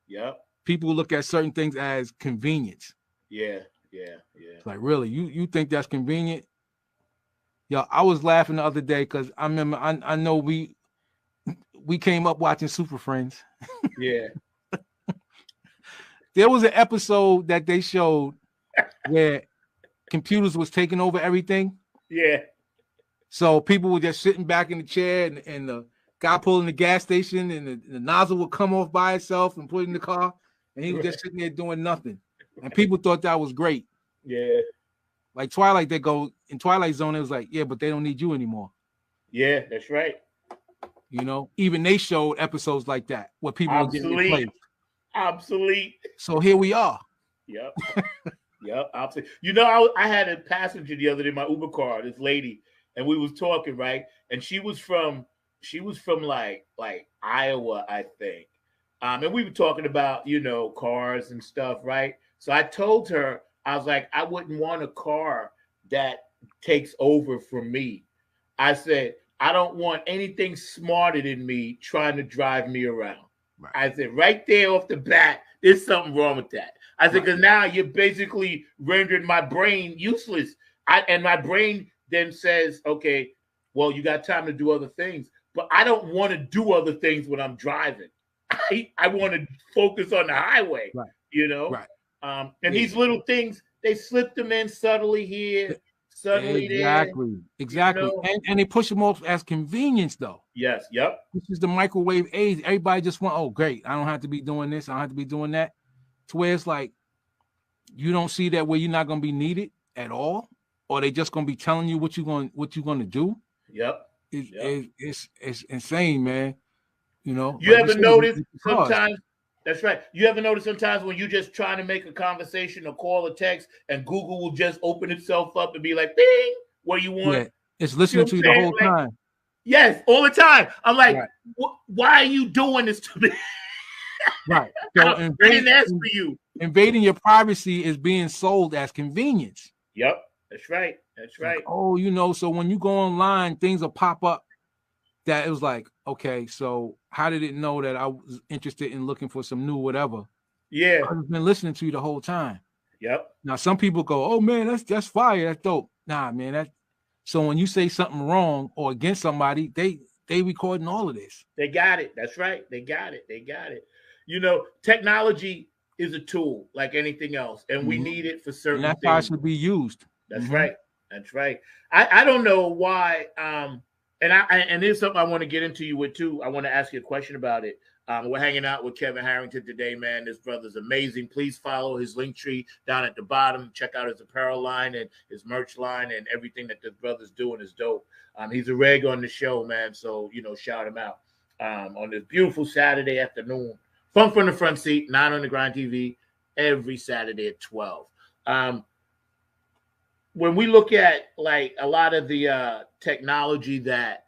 Yep.
People look at certain things as convenience.
Yeah.
It's like, really, you think that's convenient? Yo, I was laughing the other day because I remember I know we came up watching Super Friends.
Yeah.
There was an episode that they showed where computers was taking over everything.
Yeah.
So people were just sitting back in the chair, and the guy pulling the gas station, and the nozzle would come off by itself and put it in the car, and he was just sitting there doing nothing. And people thought that was great.
Yeah.
Like Twilight, they go in Twilight Zone, it was like, yeah, but they don't need you anymore.
Yeah, that's right.
Even they showed episodes like that where people were getting replaced.
Obsolete.
So here we are.
Yep. Obsolete. I had a passenger the other day in my Uber car, this lady, and we was talking, right? And she was from like Iowa, I think. And we were talking about, cars and stuff, right? So I told her, I was like, I wouldn't want a car that takes over from me. I said, I don't want anything smarter than me trying to drive me around. Right. I said, right there off the bat, there's something wrong with that. I said, because now you're basically rendering my brain useless. And my brain then says, okay, well, you got time to do other things. But I don't want to do other things when I'm driving. I want to focus on the highway, Right. And these little things, they slip them in subtly here, subtly there.
Exactly. And they push them off as convenience, though.
Yes. Yep.
This is the microwave age. Everybody just want, oh, great, I don't have to be doing this. I don't have to be doing that. To where it's like, you don't see that where you're not going to be needed at all, or they just going to be telling you what you're going to do.
Yep.
It's insane, man.
You ever notice sometimes? That's right. You ever notice sometimes when you're just trying to make a conversation or call a text, and Google will just open itself up and be like, "Bing," what you want?
Yeah, it's listening to you the whole time.
Yes, all the time. I'm like, why are you doing this to me?
Right.
So I didn't ask for you.
Invading your privacy is being sold as convenience.
Yep, that's right.
Like, oh, so when you go online, things will pop up that it was like, okay, so how did it know that I was interested in looking for some new whatever?
Yeah.
I've been listening to you the whole time.
Yep.
Now some people go, oh man, that's fire, that's dope. Nah, man, so when you say something wrong or against somebody, they recording all of this.
They got it. That's right. They got it. Technology is a tool like anything else, and we need it for certain
things. That's
how
how it should be used.
That's right. That's right. I don't know why. And there's something I want to get into you with too. I want to ask you a question about it. We're hanging out with Kevin Harrington today, man. This brother's amazing. Please follow his link tree down at the bottom. Check out his apparel line and his merch line, and everything that this brother's doing is dope. He's a reg on the show, man. So, shout him out on this beautiful Saturday afternoon. Funk from the Front Seat, 9 on the Grind TV. every Saturday at 12. When we look at like a lot of the technology that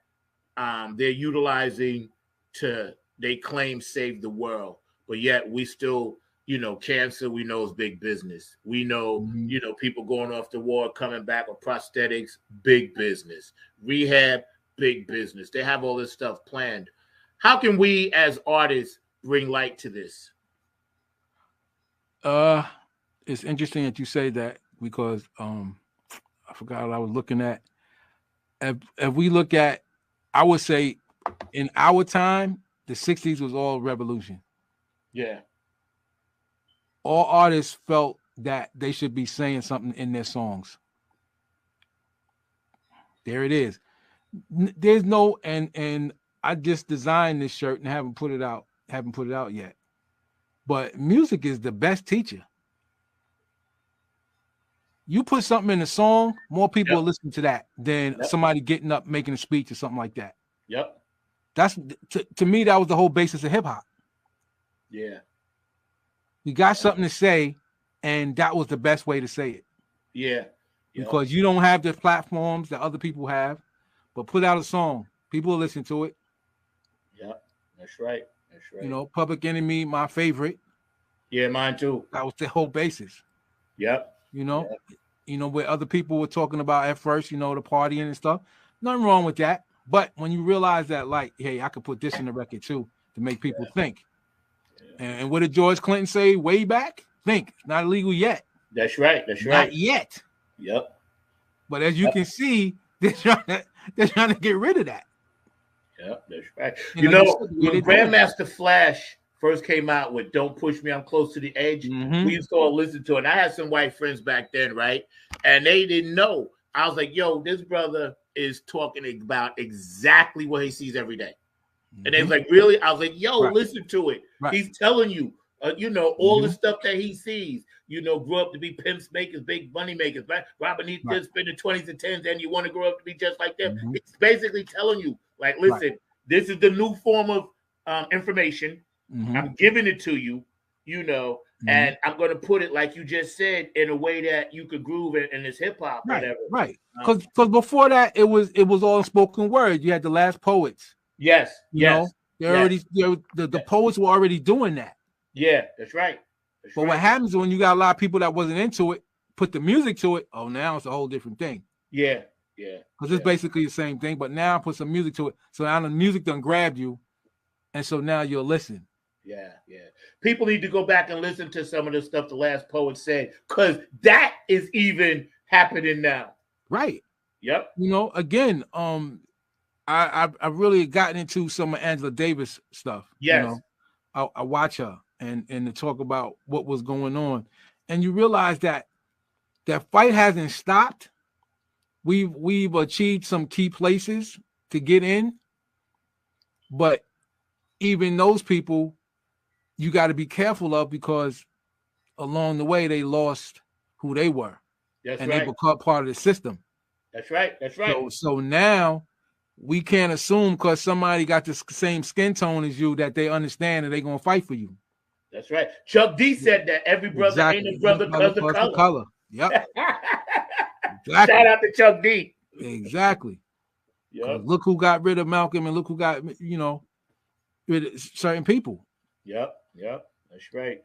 they're utilizing to, they claim, save the world, but yet we still, cancer, we know is big business. We know, people going off the war, coming back with prosthetics, big business. Rehab, big business. They have all this stuff planned. How can we as artists bring light to this?
It's interesting that you say that because I forgot what I was looking at. If we look at, I would say in our time, the 60s was all revolution.
Yeah.
All artists felt that they should be saying something in their songs. There it is. There's no, and I just designed this shirt and haven't put it out yet. But music is the best teacher. You put something in a song, more people will listen to that than somebody getting up making a speech or something like that.
Yep.
That's to me, that was the whole basis of hip hop.
Yeah.
You got something to say, and that was the best way to say it.
Yeah.
Because you don't have the platforms that other people have, but put out a song, people will listen to it.
Yep. That's right. That's right.
Public Enemy, my favorite.
Yeah, mine too.
That was the whole basis.
Yep.
Where other people were talking about at first, the partying and stuff. Nothing wrong with that. But when you realize that, like, hey, I could put this in the record too to make people think. Yeah. And what did George Clinton say way back? Think. It's not illegal yet.
That's right. That's right.
Not yet.
Yep.
But as you can see, they're trying to get rid of that.
Yep, that's right. When Grandmaster Flash first came out with "Don't Push Me, I'm Close to the Edge," we used to all listen to it. And I had some white friends back then, right? And they didn't know. I was like, yo, this brother is talking about exactly what he sees every day. And they was like, really? I was like, yo, listen to it. Right. He's telling you, all the stuff that he sees. Grew up to be pimps makers, big money makers, right? Robin needs to spend the 20s and 10s, and you want to grow up to be just like them. It's basically telling you, like, listen, this is the new form of information. I'm giving it to you, and I'm going to put it, like you just said, in a way that you could groove in this hip hop, whatever.
Right. Because before that, it was all spoken word. You had the last poets.
Yes.
The poets were already doing that.
Yeah, that's right.
But what happens when you got a lot of people that wasn't into it, put the music to it? Oh, now it's a whole different thing.
Yeah.
Because it's basically the same thing, but now put some music to it. So now the music done grabbed you, and so now you'll listen.
Yeah. People need to go back and listen to some of the stuff the last poet said, because that is even happening now.
Right.
Yep.
Again, I really gotten into some of Angela Davis stuff.
Yes.
I watch her and to talk about what was going on, and you realize that fight hasn't stopped. We've achieved some key places to get in, but even those people you got to be careful of, because along the way they lost who they were. They become part of the system.
That's right.
So now we can't assume because somebody got the same skin tone as you that they understand and they're going to fight for you.
That's right. Chuck D said that every brother ain't his brother because of color.
Yep.
Exactly. Shout out to Chuck D.
Exactly.
Yep.
Look who got rid of Malcolm, and look who got rid of certain people.
Yep. That's right.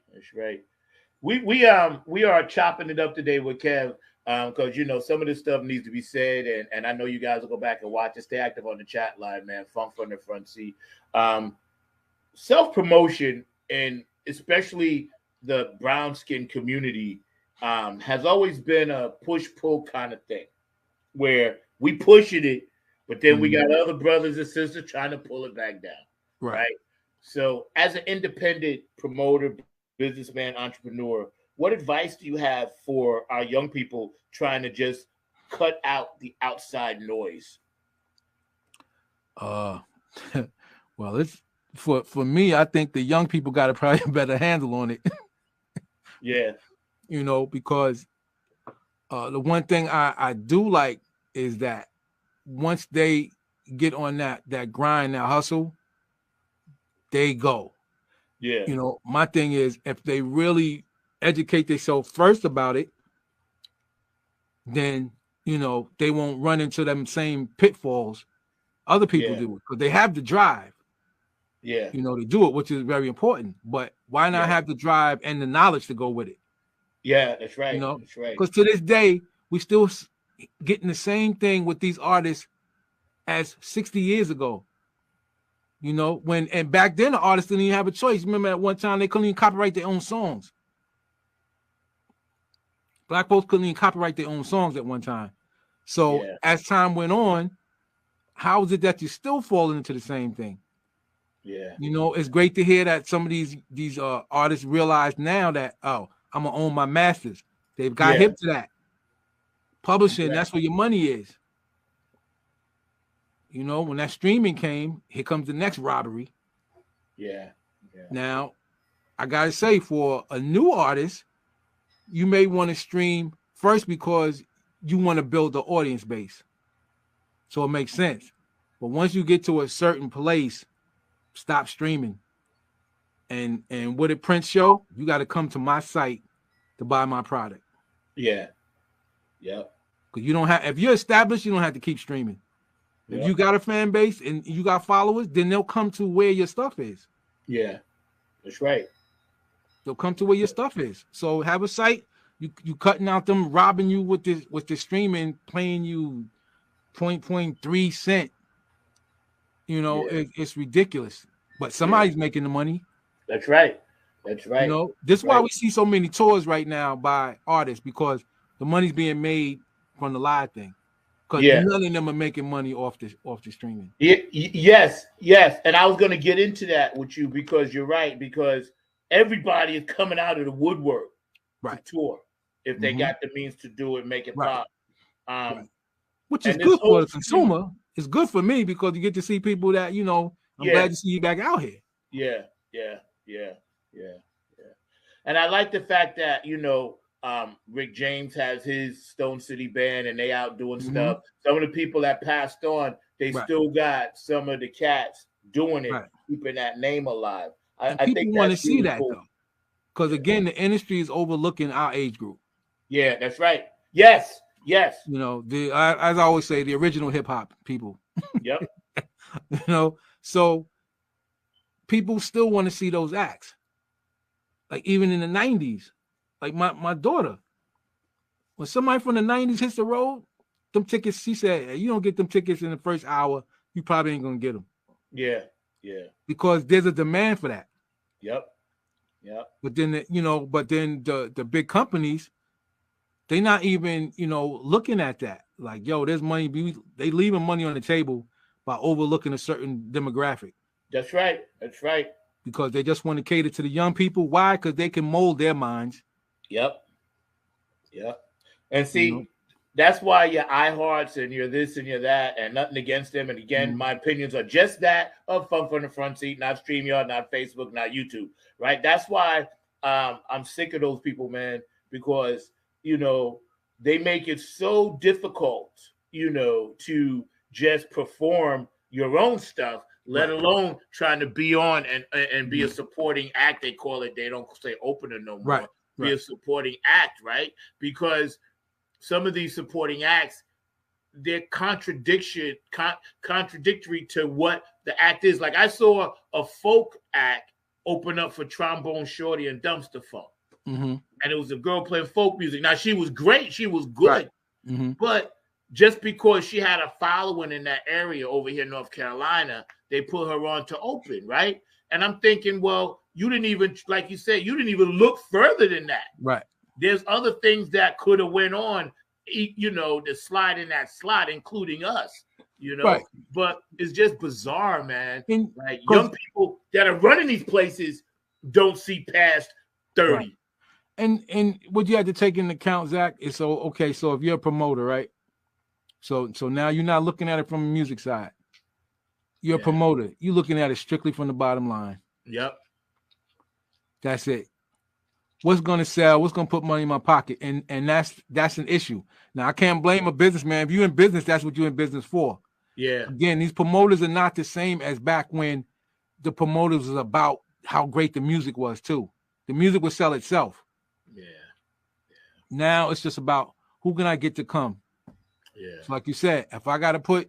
We are chopping it up today with Kev, because some of this stuff needs to be said, and I know you guys will go back and watch it. Stay active on the chat line, man. Funk from the front seat. Self-promotion, and especially the brown skin community, has always been a push-pull kind of thing, where we pushing it, but then we got other brothers and sisters trying to pull it back down. Right? So as an independent promoter, businessman, entrepreneur, what advice do you have for our young people trying to just cut out the outside noise?
Well, it's for me, I think the young people got a probably a better handle on it.
Yeah.
Because the one thing I do like is that once they get on that grind, that hustle, they go.
Yeah.
My thing is, if they really educate themselves first about it, then they won't run into them same pitfalls other people do, because they have the drive.
Yeah.
To do it, which is very important. But why not have the drive and the knowledge to go with it?
Yeah, that's right. That's right.
Because to this day, we still getting the same thing with these artists as 60 years ago. And back then the artists didn't even have a choice. Remember at one time they couldn't even copyright their own songs. Black folks couldn't even copyright their own songs at one time. So as time went on, how is it that you're still falling into the same thing?
Yeah.
It's great to hear that some of these artists realize now that, I'm gonna own my masters. They've got hip to that. Publishing, that's where your money is. When that streaming came, here comes the next robbery.
Yeah.
Now, I gotta say, for a new artist, you may want to stream first because you want to build the audience base. So it makes sense. But once you get to a certain place, stop streaming. And what did Prince show? You got to come to my site to buy my product.
Yeah. Yep.
Because you don't have, if you're established, you don't have to keep streaming. If you got a fan base and you got followers, then they'll come to where your stuff is.
Yeah. That's right.
They'll come to where your stuff is. So have a site. You cutting out them robbing you with the streaming, playing you 0.3 cent. It's ridiculous. But somebody's making the money.
That's right. That's right.
This is why we see so many tours right now by artists, because the money's being made from the live thing. Because none of them are making money off the streaming.
Yes. And I was going to get into that with you, because you're right. Because everybody is coming out of the woodwork to tour if they got the means to do it, make it pop.
Which is good for the consumer. It's good for me because you get to see people that, I'm glad to see you back out here.
Yeah. And I like the fact that, Rick James has his Stone City Band and they out doing stuff. Some of the people that passed on, they still got some of the cats doing it, keeping that name alive. I think
want to see that, though. Because, again, the industry is overlooking our age group.
Yeah, that's right. Yes.
As I always say, the original hip-hop people.
Yep.
So people still want to see those acts. Like, even in the 90s. Like, my daughter, when somebody from the 90s hits the road, them tickets, she said, hey, you don't get them tickets in the first hour, you probably ain't going to get them. Yeah. Because there's a demand for that.
Yep.
But then, the big companies, they not even, looking at that. Like, yo, there's money. They leaving money on the table by overlooking a certain demographic.
That's right.
Because they just want to cater to the young people. Why? Because they can mold their minds.
Yep. And see, that's why your iHearts and your this and your that, and nothing against them. And again, my opinions are just that of Funk from the Front Seat, not StreamYard, not Facebook, not YouTube. Right? That's why I'm sick of those people, man, because they make it so difficult, to just perform your own stuff, let alone trying to be on and be a supporting act. They call it, they don't say opener no more. Be a supporting act, right? Because some of these supporting acts, they're contradictory to what the act is. Like, I saw a folk act open up for Trombone Shorty and Dumpster Funk. And it was a girl playing folk music. Now, she was great. She was good. But just because she had a following in that area over here in North Carolina, they put her on to open, right? And I'm thinking, well, you didn't even, like you said, you didn't even look further than that.
Right.
There's other things that could have went on, to slide in that slot, including us, But it's just bizarre, man. Like, young people that are running these places don't see past 30.
Right. And what you had to take into account, Zach, is so if you're a promoter, right? So now you're not looking at it from the music side. You're a promoter. You're looking at it strictly from the bottom line.
Yep.
That's it. What's going to sell? What's going to put money in my pocket? And that's an issue. Now, I can't blame a businessman. If you're in business, that's what you're in business for.
Yeah.
Again, these promoters are not the same as back when the promoters was about how great the music was, too. The music would sell itself.
Yeah.
Now it's just about who can I get to come.
Yeah.
So like you said, if I got to put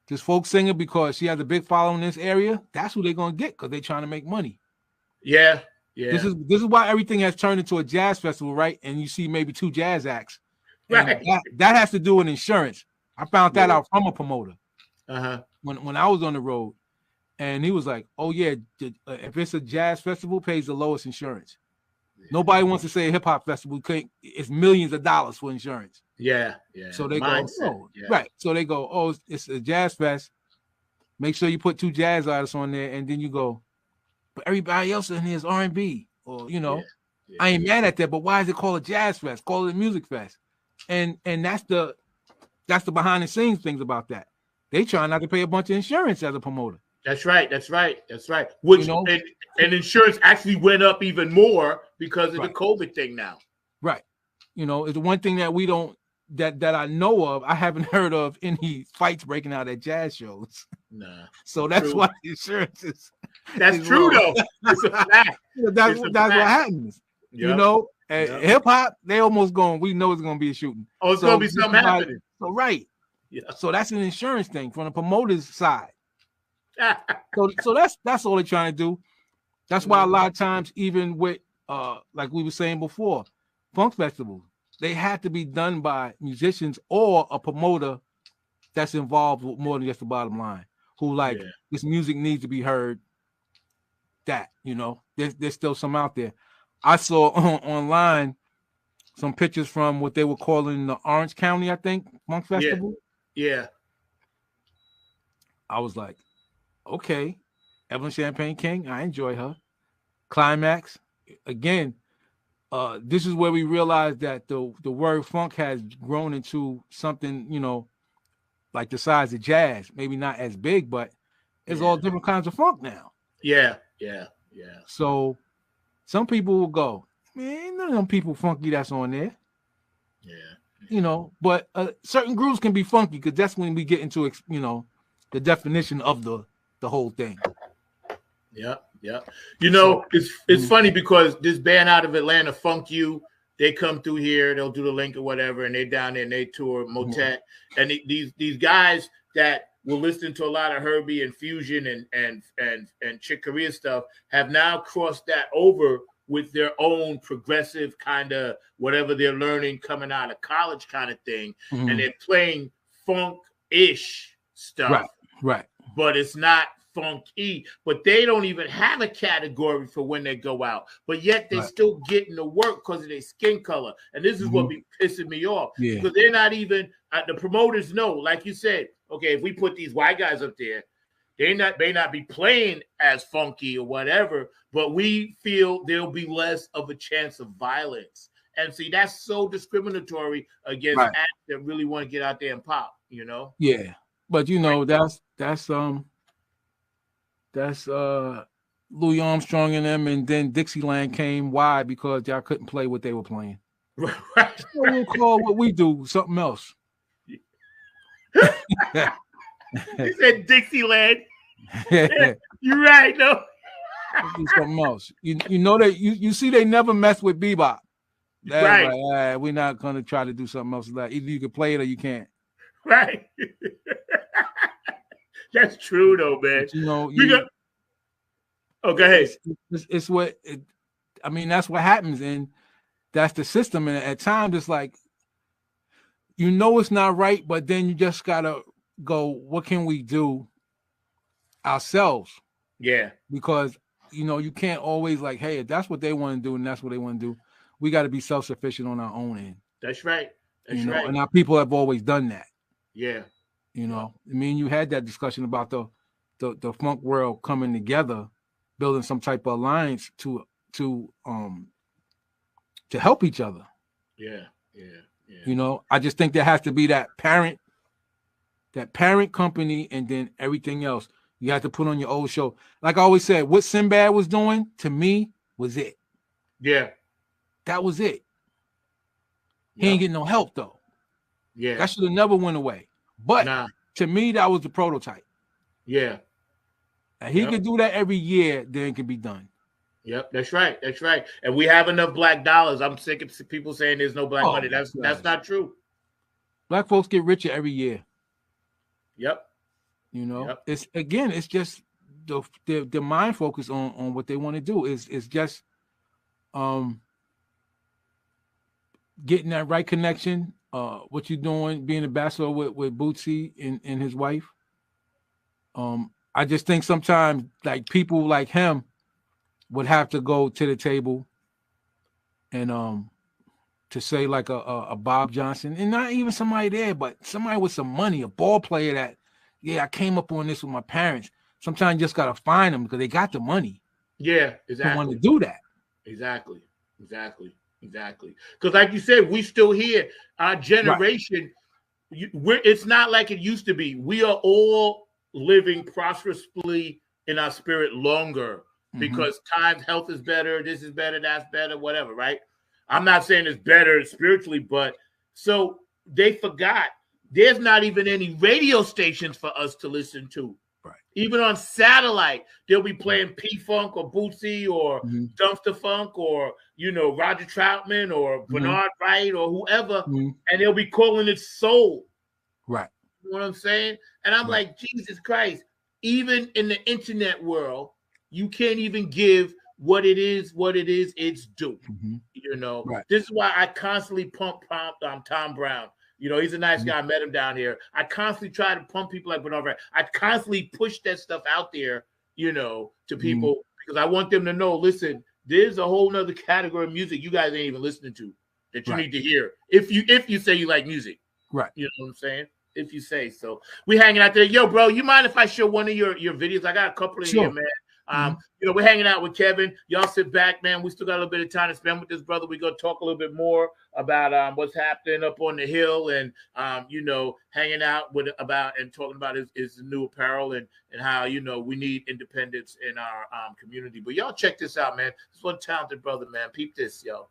this folk singer because she has a big following in this area, that's who they're gonna get because they're trying to make money.
Yeah. Yeah.
This is why everything has turned into a jazz festival, right? And you see maybe 2 jazz acts. And
Right.
that has to do with insurance. I found that
Yeah.
out from a promoter
Uh-huh.
when I was on the road, and he was like, "Oh yeah, if it's a jazz festival, pays the lowest insurance. Nobody wants to say a hip hop festival. It's millions of dollars for insurance."
Yeah. Yeah.
So they
Mindset.
go, oh,
Yeah.
right. So they go, oh, it's a jazz fest. Make sure you put 2 jazz artists on there, and then you go, but everybody else in here is R&B, or
Yeah.
I ain't mad at that, but why is it called a jazz fest? Call it a music fest. And that's the behind the scenes things about that. They try not to pay a bunch of insurance as a promoter.
That's right. Which and insurance actually went up even more because of the COVID thing now.
Right. It's the one thing that we don't that I know of. I haven't heard of any fights breaking out at jazz shows.
Nah.
So that's
True.
why the insurance is.
That's true
low.
though. It's a fact.
That's what happens.
Yep.
At hip hop, they almost going. We know it's going to be a shooting.
Oh, it's going to be something happening.
So right.
Yeah.
So that's an insurance thing from the promoter's side. So that's all they're trying to do. That's why a lot of times, even with like we were saying before, funk festivals, they have to be done by musicians or a promoter that's involved with more than just the bottom line, who this music needs to be heard. There's still some out there. I saw online some pictures from what they were calling the Orange County, I think, funk festival.
Yeah.
I was like, okay, Evelyn Champagne King, I enjoy her. Climax, again, this is where we realize that the word funk has grown into something, like the size of jazz. Maybe not as big, but it's all different kinds of funk now.
Yeah.
So some people will go, man, none of them people funky that's on there.
Yeah.
But certain grooves can be funky because that's when we get into, the definition of the whole thing.
Yeah. It's funny because this band out of Atlanta, Funk You, they come through here, they'll do the link or whatever, and they down there and they tour Motet. And these guys that will listen to a lot of Herbie and Fusion and Chick Corea stuff have now crossed that over with their own progressive kind of whatever they're learning coming out of college kind of thing.
Mm-hmm.
And they're playing funk-ish stuff.
Right.
But it's not funky, but they don't even have a category for when they go out, but yet they still getting the work because of their skin color. And this is what be pissing me off, because they're not even the promoters know, like you said, okay, if we put these white guys up there, they may not be playing as funky or whatever, but we feel there'll be less of a chance of violence. And see, that's so discriminatory against acts that really want to get out there and pop,
Yeah, but that's Louis Armstrong and them, and then Dixieland came. Why? Because y'all couldn't play what they were playing.
Right.
So we'll call what we do something else.
He said Dixieland. You're right, no.
Do something else. You know that you see they never mess with bebop. That's
right.
Like, we're not gonna try to do something else. Like either you can play it or you can't.
Right. That's true though, man.
But,
go ahead.
It's what that's what happens, and that's the system. And at times it's like, it's not right, but then you just gotta go, what can we do ourselves? Yeah. Because you can't always like, hey, if that's what they want to do and that's what they want to do, we got to be self-sufficient on our own end.
That's right. That's right.
And our people have always done that.
Yeah.
You had that discussion about the funk world coming together, building some type of alliance to help each other. Yeah. I just think there has to be that parent company, and then everything else you have to put on your old show. Like I always said, what Sinbad was doing to me was it. Yeah. That was it. He ain't getting no help though. Yeah. That should have never went away. But to me, that was the prototype. Yeah. And he could do that every year, then it could be done.
Yep, that's right. That's right. And we have enough black dollars. I'm sick of people saying there's no black money. That's not true.
Black folks get richer every year.
Yep.
You know, it's just the mind focus on what they want to do is just getting that right connection. What you're doing, being a bachelor with Bootsy and his wife. I just think sometimes like people like him would have to go to the table and to say like a Bob Johnson, and not even somebody there, but somebody with some money, a ball player that, I came up on this with my parents. Sometimes you just gotta find them because they got the money.
Yeah, exactly.
To want to do that.
Exactly. Because like you said, we still here. Our generation, it's not like it used to be. We are all living prosperously in our spirit longer because times, health is better, this is better, that's better, whatever, right? I'm not saying it's better spiritually, but so they forgot there's not even any radio stations for us to listen to.
Right.
Even on satellite, they'll be playing P-Funk or Bootsy or Dumpster Funk or, Roger Troutman or Bernard Wright or whoever, and they'll be calling it soul.
Right.
You know what I'm saying? And I'm like, Jesus Christ, even in the internet world, you can't even give what it is it's due.
Right.
This is why I constantly pump Tom Brown. He's a nice guy. I met him down here. I constantly try to pump people like Bernard Wright. I constantly push that stuff out there, to people because I want them to know, listen, there's a whole nother category of music you guys ain't even listening to that you need to hear. If you say you like music. Right. You know what I'm saying? If you say so. We hanging out there. Yo, bro, you mind if I show one of your videos? I got a couple of here, man. We're hanging out with Kevin. Y'all sit back, man. We still got a little bit of time to spend with this brother. We're going to talk a little bit more about what's happening up on the hill and, hanging out and talking about his new apparel and how, we need independence in our community. But y'all check this out, man. This one talented brother, man. Peep this, yo.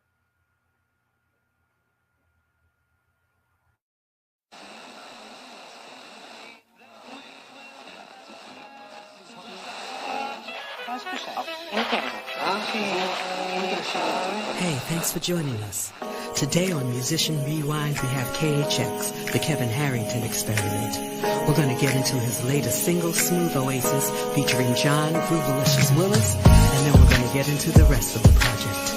Hey, thanks for joining us. Today on Musician Rewind, we have KHX, the Kevin Harrington Experiment. We're going to get into his latest single, Smooth Oasis, featuring John Groovalicious Willis, and then we're going to get into the rest of the project.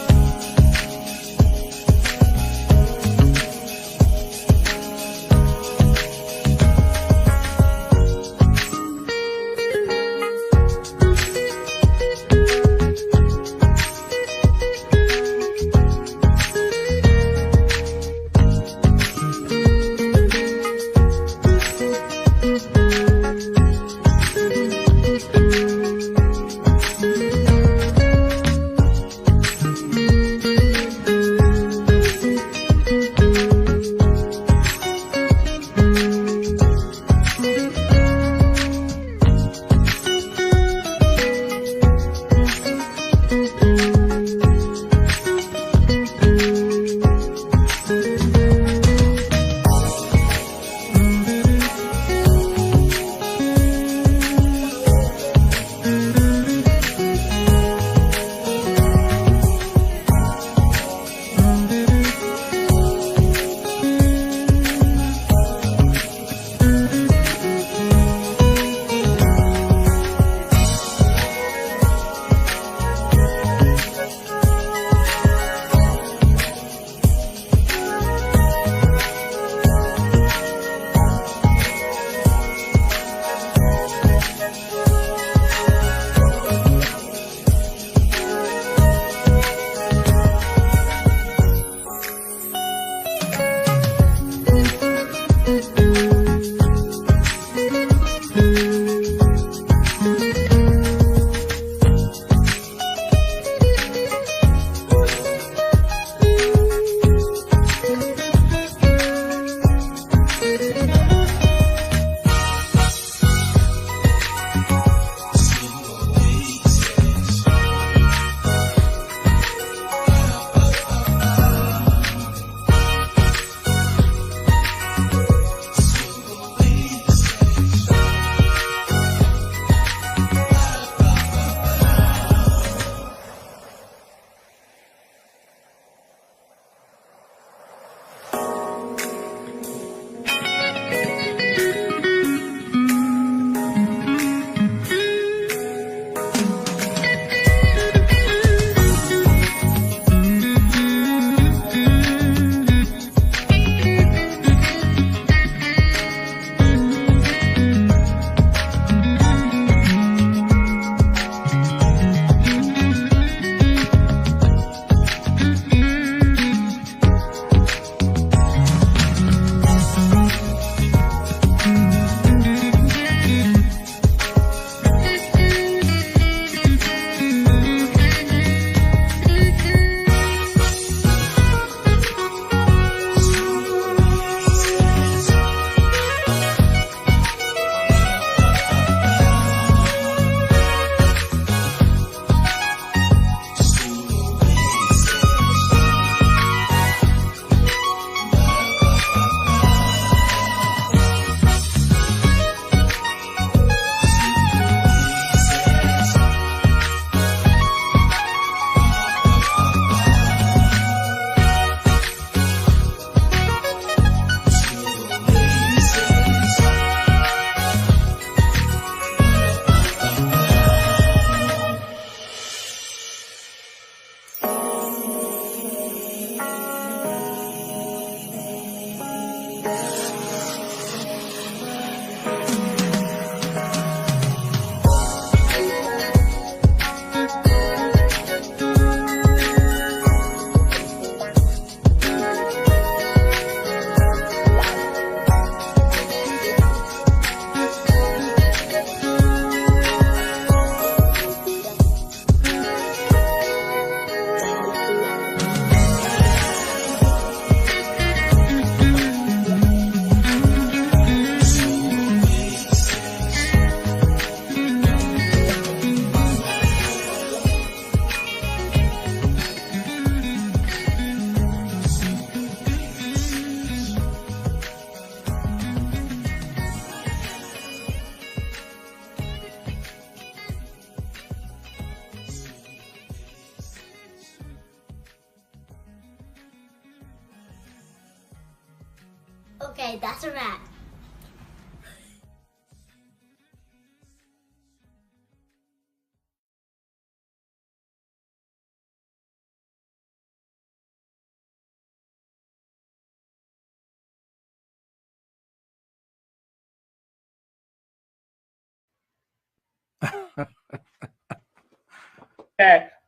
Okay, that's a wrap.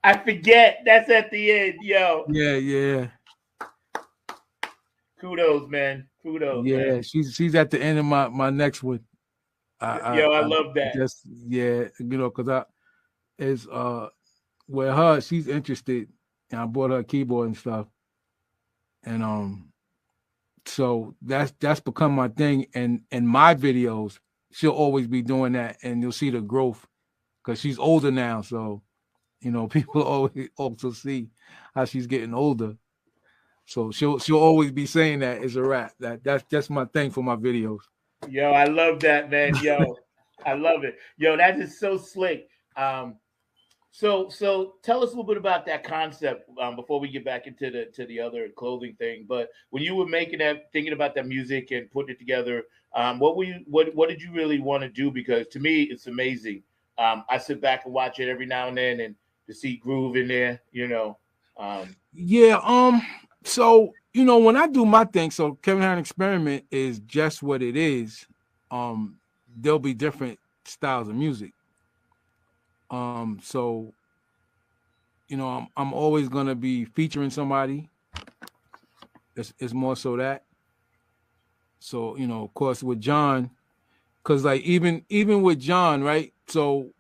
I forget. That's at the end, yo.
Yeah.
Kudos, man. Kudos,
Yeah,
man.
she's at the end of my next one.
I love that.
Just because it's with her, she's interested, and I bought her a keyboard and stuff, and so that's become my thing. And in my videos, she'll always be doing that, and you'll see the growth because she's older now. So people always also see how she's getting older. So she'll always be saying that it's a rap. That's my thing for my videos.
Yo, I love that, man. Yo, I love it. Yo, that is so slick. So tell us a little bit about that concept before we get back into the other clothing thing. But when you were making that, thinking about that music and putting it together, what did you really want to do? Because to me, it's amazing. I sit back and watch it every now and then, and to see groove in there,
So when I do my thing, so Kevin Harrington Experiment is just what it is. There'll be different styles of music. So I'm always gonna be featuring somebody. It's more so that. So of course with John, because like even with John, right? So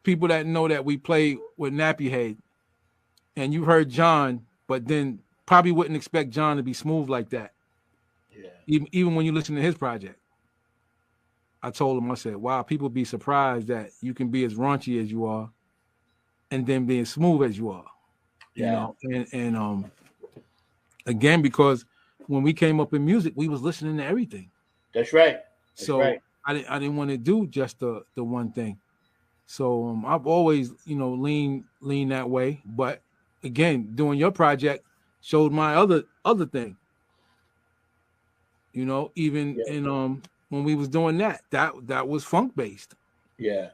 people that know that we play with Nappy Head, and you heard John, but then probably wouldn't expect John to be smooth like that. Yeah. Even when you listen to his project. I told him, I said, wow, people be surprised that you can be as raunchy as you are and then being smooth as you are.
Yeah.
And again, because when we came up in music, we was listening to everything.
That's right.
Right. I didn't want to do just the one thing. So I've always, lean that way. But again, doing your project showed my other thing. Even when we was doing that was funk based.
Yeah.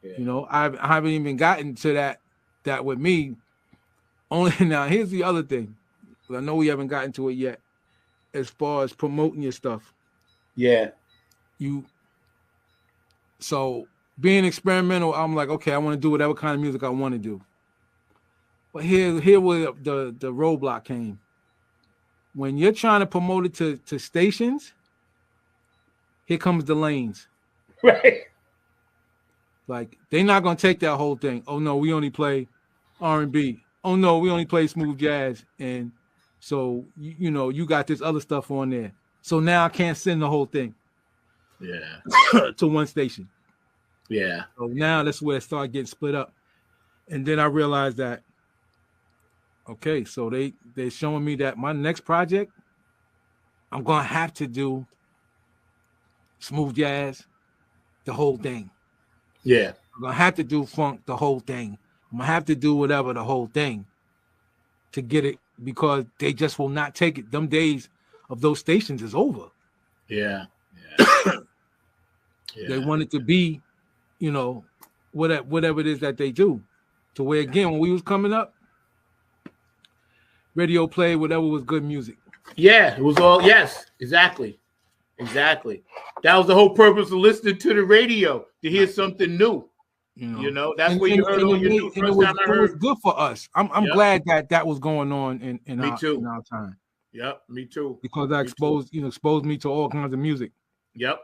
I haven't even gotten to that with me. Only now, here's the other thing. I know we haven't gotten to it yet. As far as promoting your stuff.
Yeah.
So being experimental, I'm like, okay, I want to do whatever kind of music I want to do. But here where the roadblock came. When you're trying to promote it to stations, here comes the lanes.
Right.
Like, they're not going to take that whole thing. Oh, no, we only play R&B. Oh, no, we only play smooth jazz. And so, you got this other stuff on there. So now I can't send the whole thing.
Yeah.
To one station.
Yeah.
So now that's where it started getting split up. And then I realized that, okay, so they're showing me that my next project, I'm going to have to do smooth jazz, the whole thing.
Yeah.
I'm going to have to do funk, the whole thing. I'm going to have to do whatever, the whole thing to get it, because they just will not take it. Them days of those stations is over.
Yeah.
They want it to be, whatever it is that they do. To where, again, when we was coming up, radio play whatever was good music.
Yeah, it was all, yes, exactly. That was the whole purpose of listening to the radio, to hear something new. That's where you heard all your new. First time I heard.
It was good for us. I'm glad that was going on in our time.
Yep, me too.
Because that exposed me to all kinds of music.
Yep.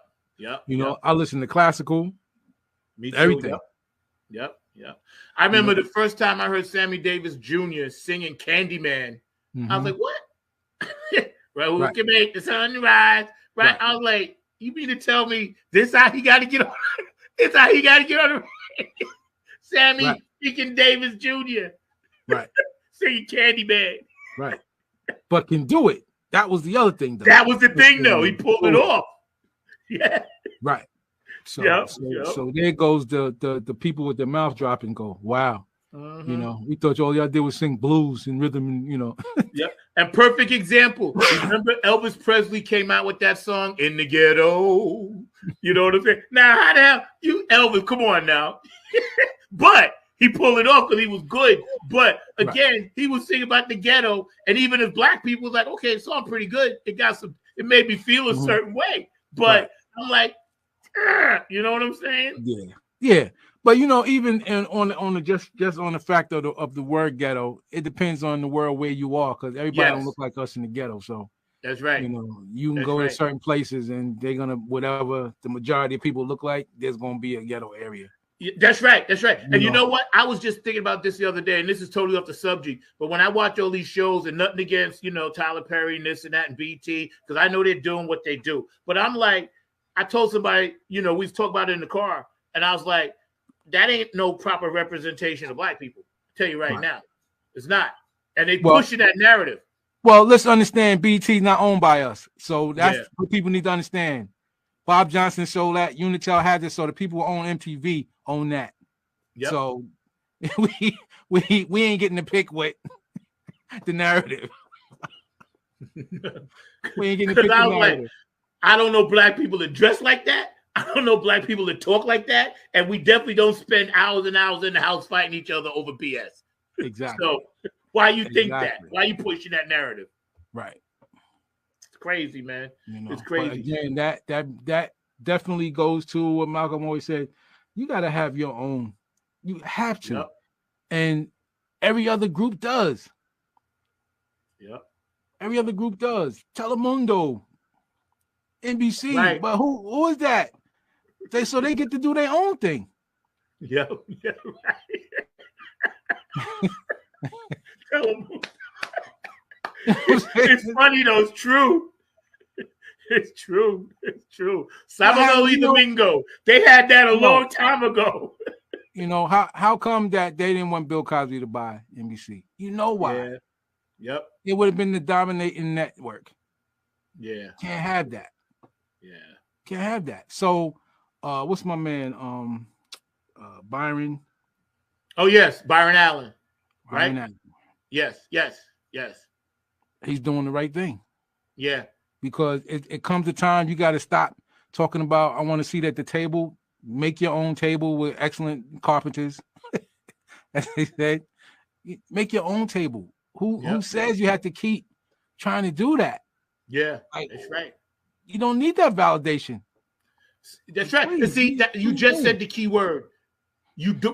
I listened to classical.
Me too.
Everything.
Yep. I remember the first time I heard Sammy Davis Jr. singing Candyman.
Mm-hmm.
I was like, what? Who can make the sun rise? Right? I was like, you mean to tell me this how he got to get on? This how he got to get on the radio? Sammy freaking Davis Jr.
Right.
Singing Candyman.
Right. But can do it. That was the other thing, though.
That was the thing, though. He pulled it off. Yeah.
Right. So there goes the people with their mouth dropping. Go, wow.
Mm-hmm.
We thought all y'all did was sing blues and rhythm,
Yep. And perfect example. Remember Elvis Presley came out with that song, In the Ghetto. You know what I'm saying? Now, how the hell Elvis, come on now. But he pulled it off because he was good. But again, he was singing about the ghetto. And even if black people was like, okay, it's all pretty good. It made me feel a certain way. But I'm like, you know what I'm saying?
Yeah. But even on the just on the fact of the word ghetto, it depends on the world where you are, because everybody don't look like us in the ghetto. So
that's right.
You can go to certain places and they're gonna, whatever the majority of people look like, there's gonna be a ghetto area.
That's right. And you know what? I was just thinking about this the other day, and this is totally off the subject. But when I watch all these shows, and nothing against Tyler Perry and this and that and BT, because I know they're doing what they do. But I'm like, I told somebody, we talked about it in the car, and I was like, that ain't no proper representation of black people. I'll tell you right now, it's not. And they pushing that narrative.
Well, let's understand, BT not owned by us, so that's what people need to understand. Bob Johnson sold that, Unitel had this, so the people who own MTV own that. Yep. So we ain't getting to pick what the narrative. We ain't getting to pick the narrative.
Like, I don't know black people that dress like that. I don't know black people that talk like that, and we definitely don't spend hours and hours in the house fighting each other over BS.
Exactly.
So why you think that? Why you pushing that narrative?
Right.
It's crazy, man. It's crazy.
Again, that definitely goes to what Malcolm always said. You got to have your own. You have to. Yep. And every other group does.
Yep.
Every other group does. Telemundo, NBC.
Right.
But who is that? So they get to do their own thing.
Yeah, right. It's funny though. It's true. It's true. Sábado y Domingo. They had that a long time ago.
How come that they didn't want Bill Cosby to buy NBC? You know why?
Yeah. Yep.
It would have been the dominating network.
Yeah.
Can't have that.
Yeah.
Can't have that. So what's my man? Byron.
Oh yes, Byron Allen. Right?
Byron Allen.
Yes.
He's doing the right thing.
Yeah.
Because it comes a time you got to stop talking about, I want to seat at the table. Make your own table with excellent carpenters. As they said, make your own table. Who says you have to keep trying to do that?
Yeah, that's right.
You don't need that validation.
That's right. Please, see, you just said the key word.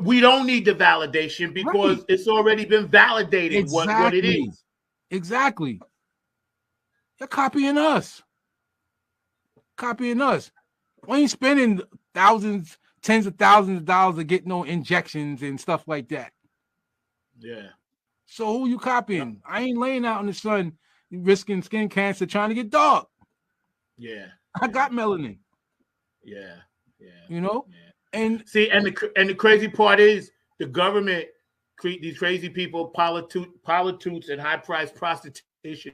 We don't need the validation because it's already been validated what it is.
Exactly. They're copying us. We ain't spending thousands, tens of thousands of dollars to get no injections and stuff like that.
Yeah.
So who you copying? I ain't laying out in the sun risking skin cancer trying to get dark.
Yeah.
I got melanin.
Yeah.
Yeah. And
see, and the crazy part is the government treat these crazy people, prostitutes and high-priced prostitution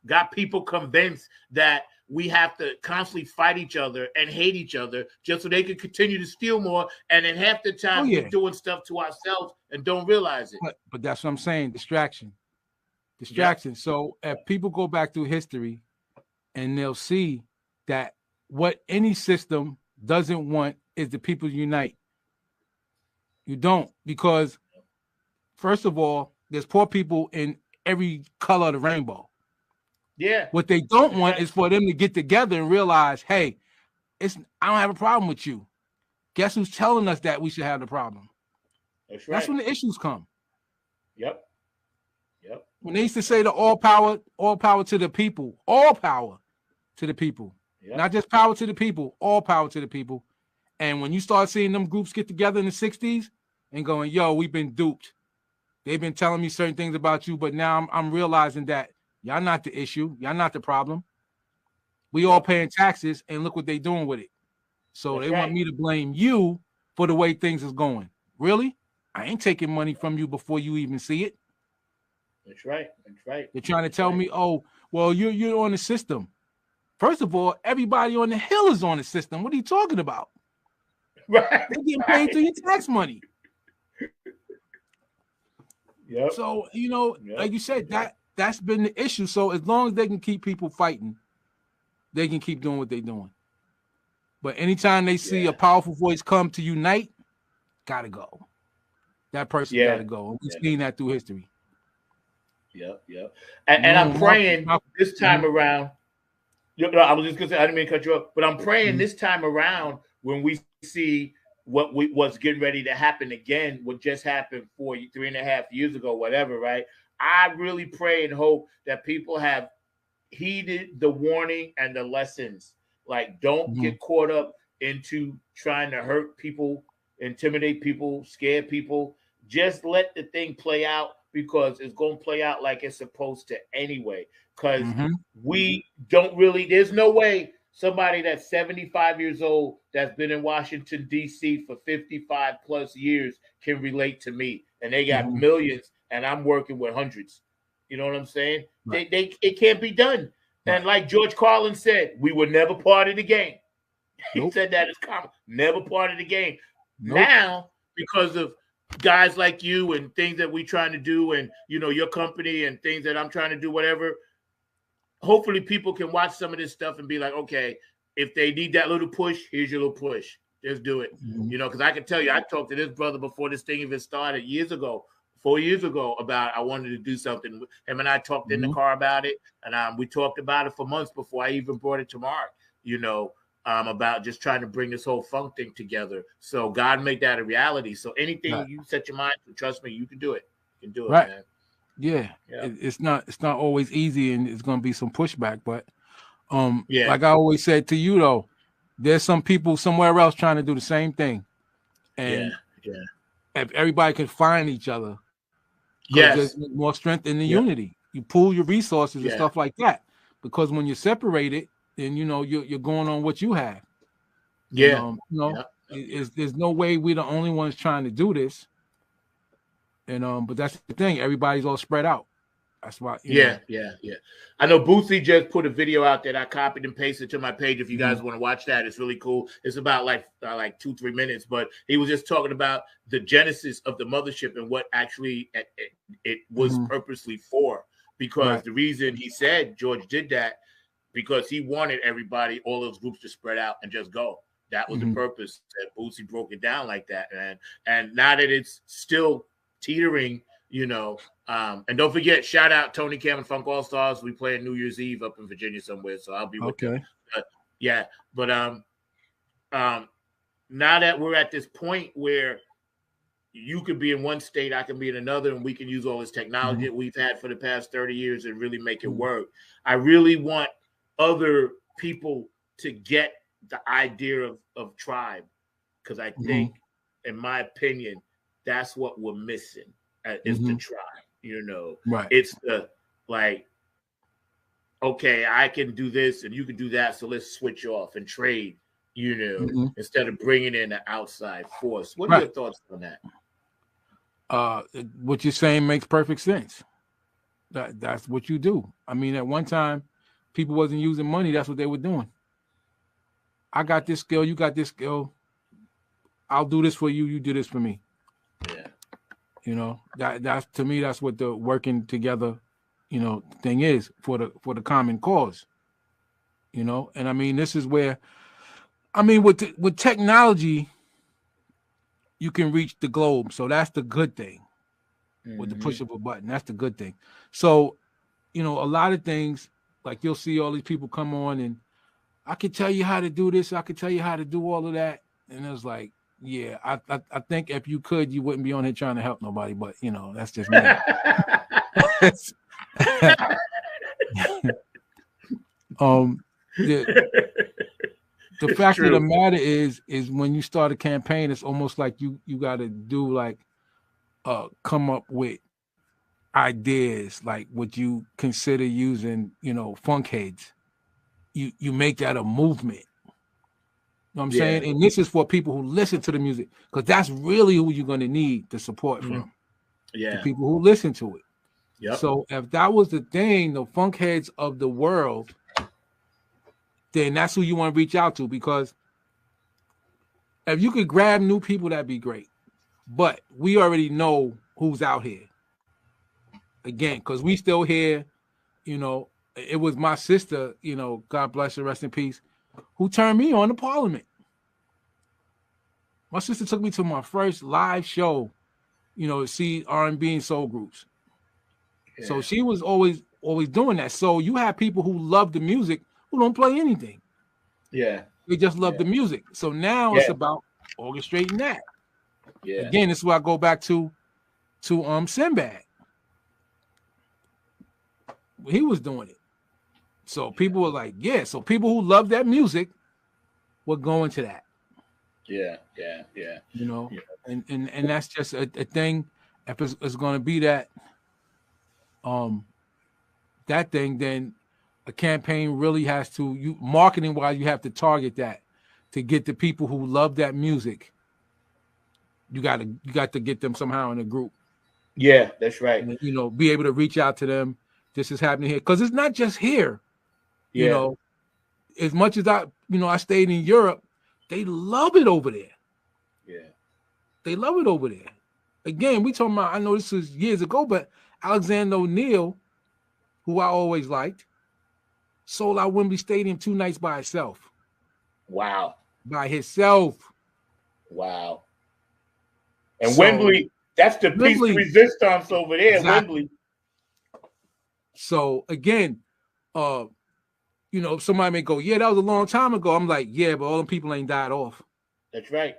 got people convinced that we have to constantly fight each other and hate each other just so they can continue to steal more. And then half the time we're doing stuff to ourselves and don't realize it.
But that's what I'm saying. Distraction. Yep. So if people go back through history and they'll see that what any system doesn't want is the people unite. You don't, because first of all, there's poor people in every color of the rainbow.
Yeah.
What they don't want is for them to get together and realize, hey, I don't have a problem with you. Guess who's telling us that we should have the problem?
That's right.
That's when the issues come.
Yep.
When they used to say all power to the people, all power to the people. Yep. Not just power to the people, all power to the people. And when you start seeing them groups get together in the 60s and going, yo, we've been duped. They've been telling me certain things about you, but now I'm realizing that y'all not the issue. Y'all not the problem. We all paying taxes, and look what they doing with it. So they want me to blame you for the way things is going. Really? I ain't taking money from you before you even see it.
That's right.
They're trying to tell me, oh, well, you're on the system. First of all, everybody on the Hill is on the system. What are you talking about?
Right.
They're getting paid through your tax money.
Yep.
So, like you said, that that's been the issue. So as long as they can keep people fighting, they can keep doing what they're doing. But anytime they see a powerful voice come to unite, gotta go. That person gotta go. We've seen that through history.
Yep. And I'm praying this time around. I was just gonna say, I didn't mean to cut you off, but I'm praying this time around when we see what's getting ready to happen again, what just happened 3.5 years ago, whatever, right? I really pray and hope that people have heeded the warning and the lessons. Like, don't get caught up into trying to hurt people, intimidate people, scare people. Just let the thing play out, because it's going to play out like it's supposed to anyway. Because we don't really, there's no way somebody that's 75 years old that's been in Washington, D.C. for 55 plus years can relate to me. And they got millions and I'm working with hundreds. You know what I'm saying? Right. It can't be done. Right. And like George Carlin said, we were never part of the game. Nope. He said that as common. Never part of the game. Nope. Now, because of guys like you and things that we're trying to do, and your company and things that I'm trying to do, whatever, hopefully people can watch some of this stuff and be like, okay, if they need that little push, here's your little push. Just do it. Because I can tell you, I talked to this brother before this thing even started 4 years ago, about I wanted to do something. Him and I talked in the car about it, and we talked about it for months before I even brought it to Mark, about just trying to bring this whole funk thing together. So God made that a reality. So anything you set your mind to, trust me, you can do it. You can do it, man. Yeah. It's not always easy, and it's going to be some pushback, but like I always said to you, though, there's some people somewhere else trying to do the same thing. And if everybody can find each other, there's more strength in the unity. You pool your resources and stuff like that, because when you're separated, then you're going on what you have. There's no way we're the only ones trying to do this. And but that's the thing, everybody's all spread out. That's why. Yeah. I know Bootsy just put a video out that I copied and pasted to my page. If you guys want to watch that, it's really cool. It's about like 2-3 minutes, but he was just talking about the genesis of the mothership and what actually it was purposely for. Because the reason he said George did that, because he wanted everybody, all those groups, to spread out and just go. That was the purpose. That Bootsy broke it down like that, and now that it's still teetering, and don't forget, shout out Tony Cam and Funk All Stars. We play New Year's Eve up in Virginia somewhere, so I'll be with them. But now that we're at this point where you could be in one state, I can be in another, and we can use all this technology that we've had for the past 30 years and really make it work. I really want other people to get the idea of tribe, because I think, in my opinion, that's what we're missing. Is the tribe, Right. It's the okay, I can do this and you can do that, so let's switch off and trade, instead of bringing in an outside force. What are your thoughts on that?
What you're saying makes perfect sense. That's what you do. I mean, at one time, people wasn't using money. That's what they were doing. I got this skill. You got this skill. I'll do this for you. You do this for me. That's to me, that's what the working together, thing is for the common cause. And I mean, this is where, with technology, you can reach the globe. So that's the good thing. With the push of a button, that's the good thing. So, a lot of things, like you'll see all these people come on and I can tell you how to do this. I can tell you how to do all of that. And it was like, yeah, I think if you could, you wouldn't be on here trying to help nobody. But that's just me. The fact of the matter is when you start a campaign, it's almost like you got to do come up with ideas like what you consider using, funk heads. You make that a movement. You know what I'm saying? And this is for people who listen to the music, because that's really who you're going to need the support from. The people who listen to it. Yep. So if that was the thing, the funk heads of the world, then that's who you want to reach out to, because if you could grab new people, that'd be great. But we already know who's out here. again, because we still here, you know, it was my sister, you know, God bless her, rest in peace, who turned me on to Parliament. My sister took me to my first live show, you know, to see R&B and soul groups.
Yeah.
So she was always doing that. So you have people who love the music who don't play anything.
Yeah.
They just love the music. So now it's about orchestrating that.
Yeah.
Again, this is where I go back to Sinbad. He was doing it. So people were like, yeah. So people who love that music were going to that.
Yeah.
You know, and that's just a thing. If it's going to be that thing, then a campaign really has to, you marketing wise, you have to target that to get the people who love that music. You got to get them somehow in a group.
Yeah, that's right.
And, you know, be able to reach out to them. This is happening here because it's not just here. You know, as much as I stayed in Europe, they love it over there.
Yeah,
they love it over there. Again, we talking about. I know this was years ago, but Alexander O'Neal, who I always liked, sold out Wembley Stadium 2 nights by itself.
Wow.
By himself.
Wow. And so, Wembley, that's the piece de resistance over there, exactly. Wembley.
So again, you know, somebody may go, yeah, that was a long time ago. I'm like, yeah, but all them people ain't died off.
That's right.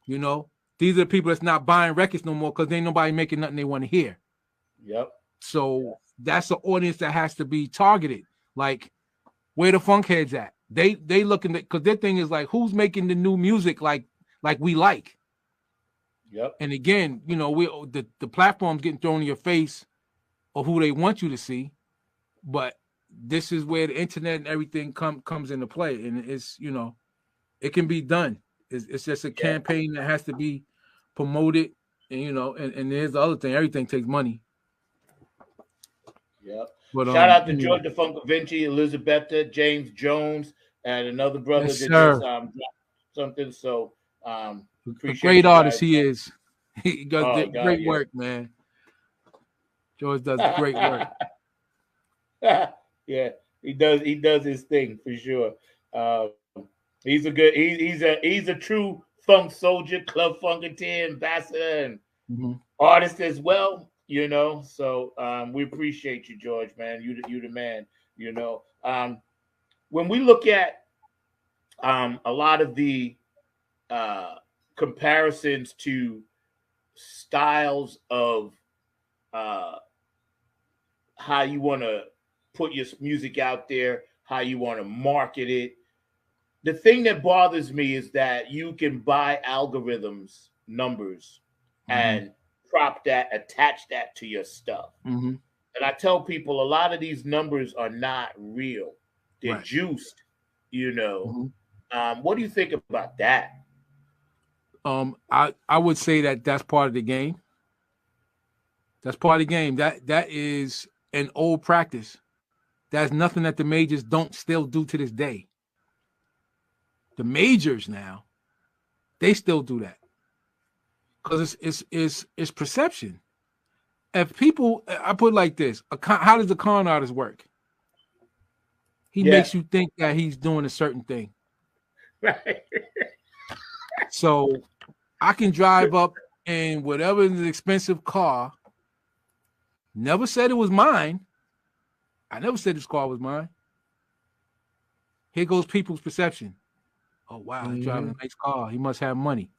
You know, these are the people that's not buying records no more because ain't nobody making nothing they want to hear.
Yep.
So that's the audience that has to be targeted. Like, where the funk heads at? They looking at, because their thing is like, who's making the new music like we like?
Yep.
And again, you know, the platform's getting thrown in your face of who they want you to see, but this is where the internet and everything comes into play, and it's, you know, it can be done. It's just a campaign that has to be promoted, and you know, and there's the other thing. Everything takes money.
Yep. But, shout out to George the Funk Vinci, Elizabeth, James Jones, and another brother that just dropped something. So
a great artist he is. He does great work, man. George does great work.
Yeah, he does his thing for sure. He's a true funk soldier, club funketeer, ambassador, and artist as well. You know, so we appreciate you, George, man. You the man. You know, when we look at a lot of the comparisons to styles of how you want to put your music out there, how you want to market it. The thing that bothers me is that you can buy algorithms, numbers, and prop that, attach that to your stuff. And I tell people a lot of these numbers are not real. They're juiced, you know. What do you think about that?
I would say that's part of the game. That's part of the game. That is an old practice. That's nothing that the majors don't still do to this day. The majors now, they still do that because it's perception. If people, I put it like this: how does the con artist work? He makes you think that he's doing a certain thing.
Right.
So I can drive up in whatever is an expensive car. Never said it was mine. I never said this car was mine. Here goes people's perception. Oh, wow, he's driving a nice car. He must have money.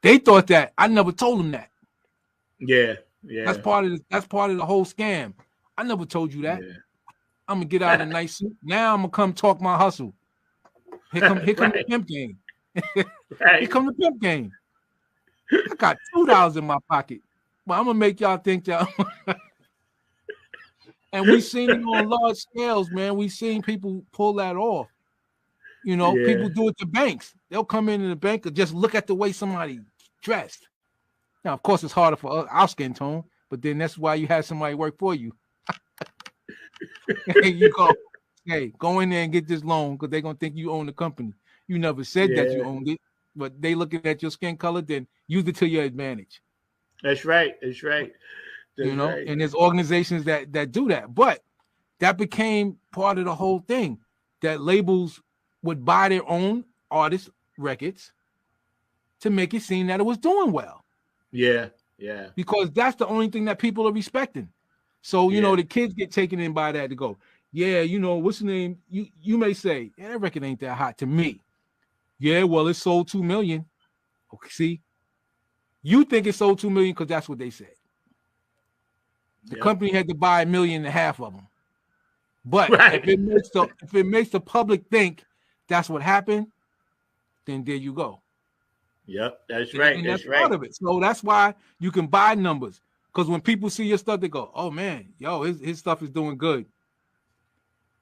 They thought that. I never told them that.
Yeah.
That's part of the whole scam. I never told you that. Yeah. I'm gonna get out of a nice suit. Now I'm gonna come talk my hustle. Here come the pimp game. Here come the pimp game. I got $2 in my pocket. But I'm gonna make y'all think y'all. And we seen it on large scales, man. We seen people pull that off. You know, people do it to banks. They'll come in the bank and just look at the way somebody dressed. Now, of course, it's harder for our skin tone, but then that's why you have somebody work for you. And you go in there and get this loan because they're gonna think you own the company. You never said that you owned it, but they looking at your skin color, then use it to your advantage.
That's right. That's right. That's
you know,
right.
and there's organizations that do that. But that became part of the whole thing, that labels would buy their own artist records to make it seem that it was doing well.
Yeah, yeah.
Because that's the only thing that people are respecting. So, you know, the kids get taken in by that to go, yeah, you know, what's the name? You may say, yeah, that record ain't that hot to me. Yeah, well, it sold 2 million. Okay, see, you think it sold 2 million because that's what they said. The company had to buy 1.5 million of them. But if it makes the public think that's what happened, then there you go.
Yep, that's right.
And that's part of it. So that's why you can buy numbers. Because when people see your stuff, they go, oh man, yo, his stuff is doing good.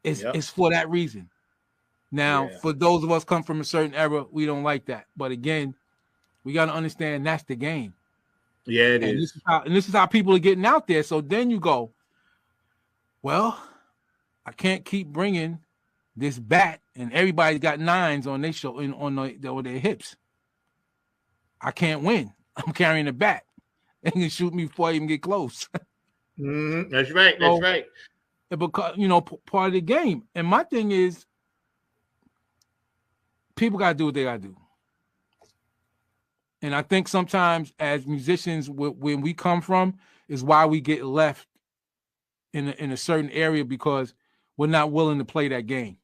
It's for that reason. Now, for those of us come from a certain era, we don't like that. But again, we got to understand that's the game.
Yeah, it is.
This is how people are getting out there. So then you go, well, I can't keep bringing this bat, and everybody's got 9s on their show on their hips. I can't win. I'm carrying a bat. They can shoot me before I even get close.
That's right. That's right.
Because, you know, part of the game. And my thing is, people got to do what they got to do. And I think sometimes as musicians, when we come from, is why we get left in a certain area, because we're not willing to play that game.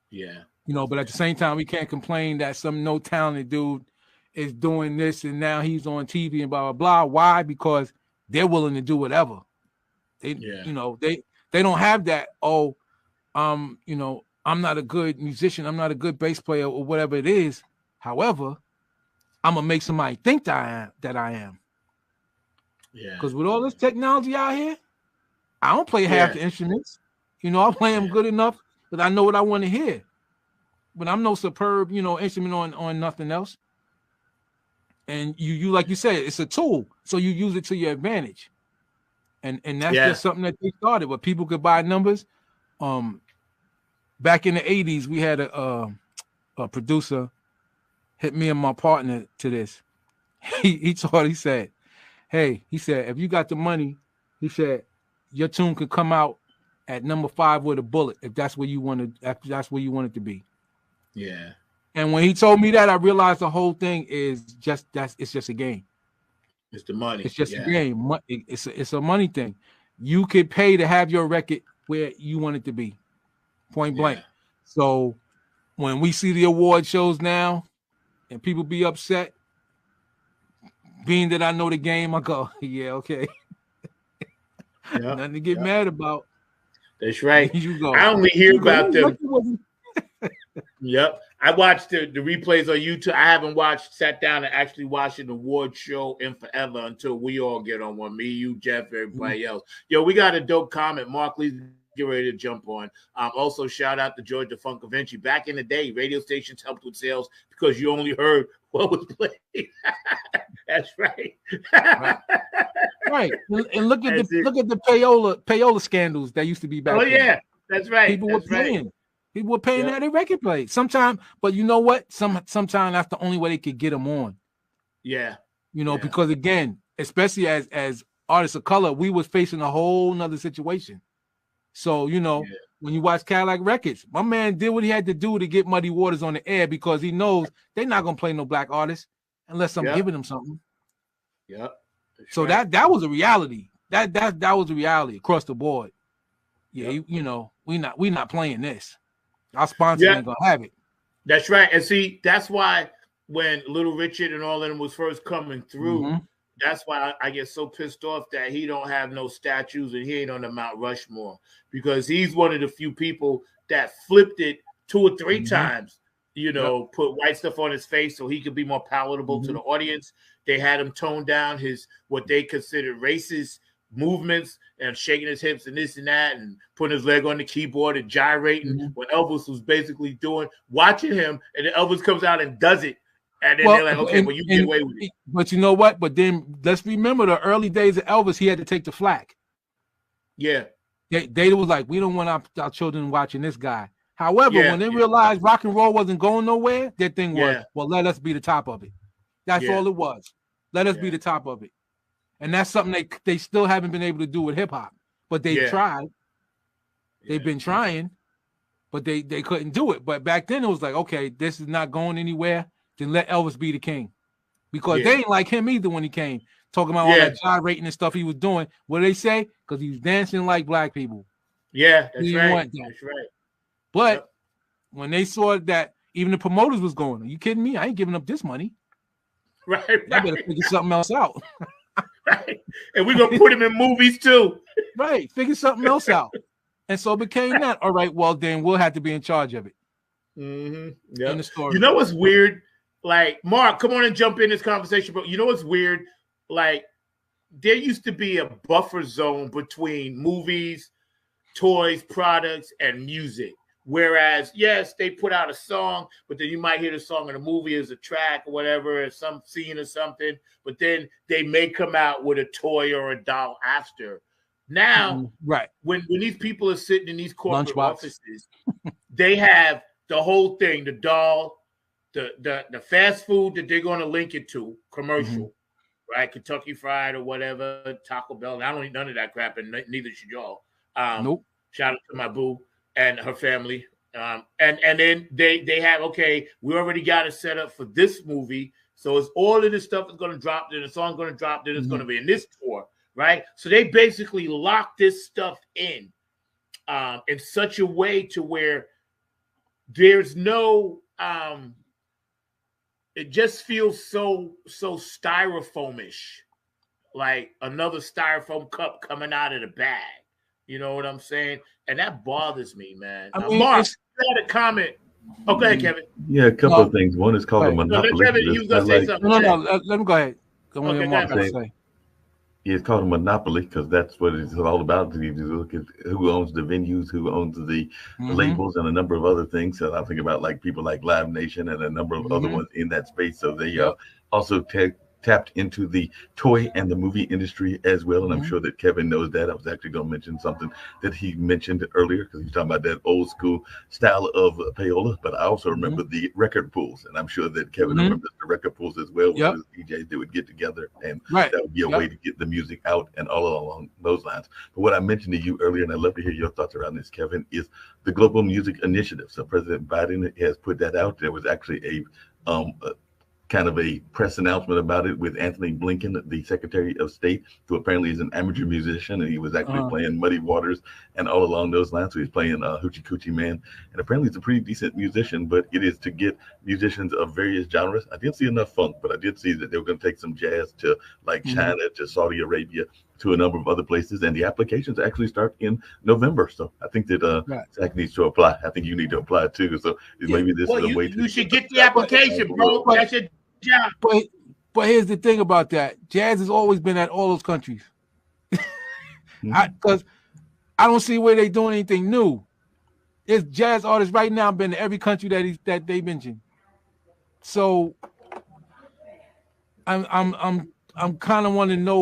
Yeah.
You know, but at the same time, we can't complain that some no talented dude is doing this and now he's on TV and blah, blah, blah. Why? Because they're willing to do whatever. You know, they don't have that, you know, I'm not a good musician, I'm not a good bass player or whatever it is. However, I'm gonna make somebody think that I am. Yeah. Because with all this technology out here, I don't play half the instruments. You know, I play them good enough that I know what I want to hear. But I'm no superb, you know, instrument on nothing else. And you like you said, it's a tool, so you use it to your advantage. And that's just something that they started, where people could buy numbers. Back in the 80s, we had a producer hit me and my partner to this. He said, hey, he said, if you got the money, he said, your tune could come out at number 5 with a bullet, if that's where you want it to be. Yeah. And when he told me that, I realized the whole thing is it's just a game.
It's the money.
It's just a game. It's a money thing. You could pay to have your record where you want it to be, point blank. So when we see the award shows now and people be upset, being that I know the game, I go, yeah, okay. Nothing to get mad about.
That's right.
You go.
I only hear about them. Yep. I watched the replays on YouTube. I haven't sat down and actually watched an award show in forever until we all get on one. Me, you, Jeff, everybody else. Yo, we got a dope comment. Mark Lee's get ready to jump on. Also, shout out to George the Funk Vinci. Back in the day, radio stations helped with sales because you only heard what was played. That's right.
Right. And look at the payola scandals that used to be back then.
Yeah, that's right.
People were paying. People were paying that their record played. Sometimes, but you know what? Sometimes that's the only way they could get them on. Yeah. You know, because again, especially as artists of color, we was facing a whole nother situation. So, you know, when you watch Cadillac Records, my man did what he had to do to get Muddy Waters on the air, because he knows they're not gonna play no black artists unless I'm giving them something. Yep. So that was a reality. That was a reality across the board. Yeah, you know, we not playing this. Our sponsor ain't gonna have it.
That's right. And see, that's why when Little Richard and all of them was first coming through, that's why I get so pissed off that he don't have no statues and he ain't on the Mount Rushmore, because he's one of the few people that flipped it 2 or 3 times, you know, put white stuff on his face so he could be more palatable to the audience. They had him tone down his what they considered racist movements and shaking his hips and this and that and putting his leg on the keyboard and gyrating when Elvis was basically watching him, and then Elvis comes out and does it. And then they're like, okay, well, you get away with it.
But you know what? But then let's remember the early days of Elvis, he had to take the flack. Yeah. They was like, we don't want our children watching this guy. However, when they realized rock and roll wasn't going nowhere, their thing was, well, let us be the top of it. That's all it was. Let us be the top of it. And that's something they still haven't been able to do with hip hop. But they tried. They've been trying, but they couldn't do it. But back then it was like, okay, this is not going anywhere. Then let Elvis be the king. Because they ain't like him either when he came. Talking about all that gyrating and stuff he was doing. What did they say? Because he was dancing like black people.
Yeah, that's right. That's right.
But when they saw that even the promoters was going, are you kidding me? I ain't giving up this money.
Right.
I better figure something else out.
Right. And we're going to put him in movies too.
Right. Figure something else out. And so it became that. All right, well, then we'll have to be in charge of it.
Mm-hmm. Yeah.
In the story.
You know what's weird? Like, Mark, come on and jump in this conversation. But you know what's weird? Like, there used to be a buffer zone between movies, toys, products, and music. Whereas, yes, they put out a song, but then you might hear the song in a movie as a track or whatever, or some scene or something. But then they may come out with a toy or a doll after. Now, when these people are sitting in these corporate offices, they have the whole thing, the doll, the fast food that they're going to link it to, commercial, right? Kentucky Fried or whatever, Taco Bell. I don't eat none of that crap, and neither should y'all.
Nope.
Shout out to my boo and her family. And then they have, okay, we already got it set up for this movie. So it's all of this stuff is going to drop, then the song's going to drop, then it's going to be in this tour, right? So they basically lock this stuff in such a way to where there's no it just feels so styrofoamish, like another styrofoam cup coming out of the bag. You know what I'm saying? And that bothers me, man. Now, Mark, you had a comment. Oh, go ahead, Kevin.
Yeah, a couple of things. One is called a monopoly.
No, Kevin, you was going to say something.
No, let him go ahead.
Yeah, it's called a monopoly because that's what it's all about. You look at who owns the venues, who owns the labels, and a number of other things. So I think about like people like Live Nation and a number of other ones in that space. So they also tapped into the toy and the movie industry as well. And I'm sure that Kevin knows that. I was actually going to mention something that he mentioned earlier because he's talking about that old school style of payola. But I also remember the record pools. And I'm sure that Kevin remembers the record pools as well. With DJs, they would get together and that would be a way to get the music out and all along those lines. But what I mentioned to you earlier, and I'd love to hear your thoughts around this, Kevin, is the Global Music Initiative. So President Biden has put that out. There was actually a kind of a press announcement about it with Anthony Blinken, the Secretary of State, who apparently is an amateur musician, and he was actually playing Muddy Waters and all along those lines. So he's playing Hoochie Coochie Man, and apparently he's a pretty decent musician, but it is to get musicians of various genres. I didn't see enough funk, but I did see that they were going to take some jazz to like China, to Saudi Arabia, to a number of other places, and the applications actually start in November. So I think that Zach needs to apply. I think you need to apply too. So maybe this is a way
you should get the application, bro. That's your job.
But here's the thing about that: jazz has always been at all those countries. Because I don't see where they're doing anything new. There's jazz artists right now been to every country that they mentioned. So I'm kind of want to know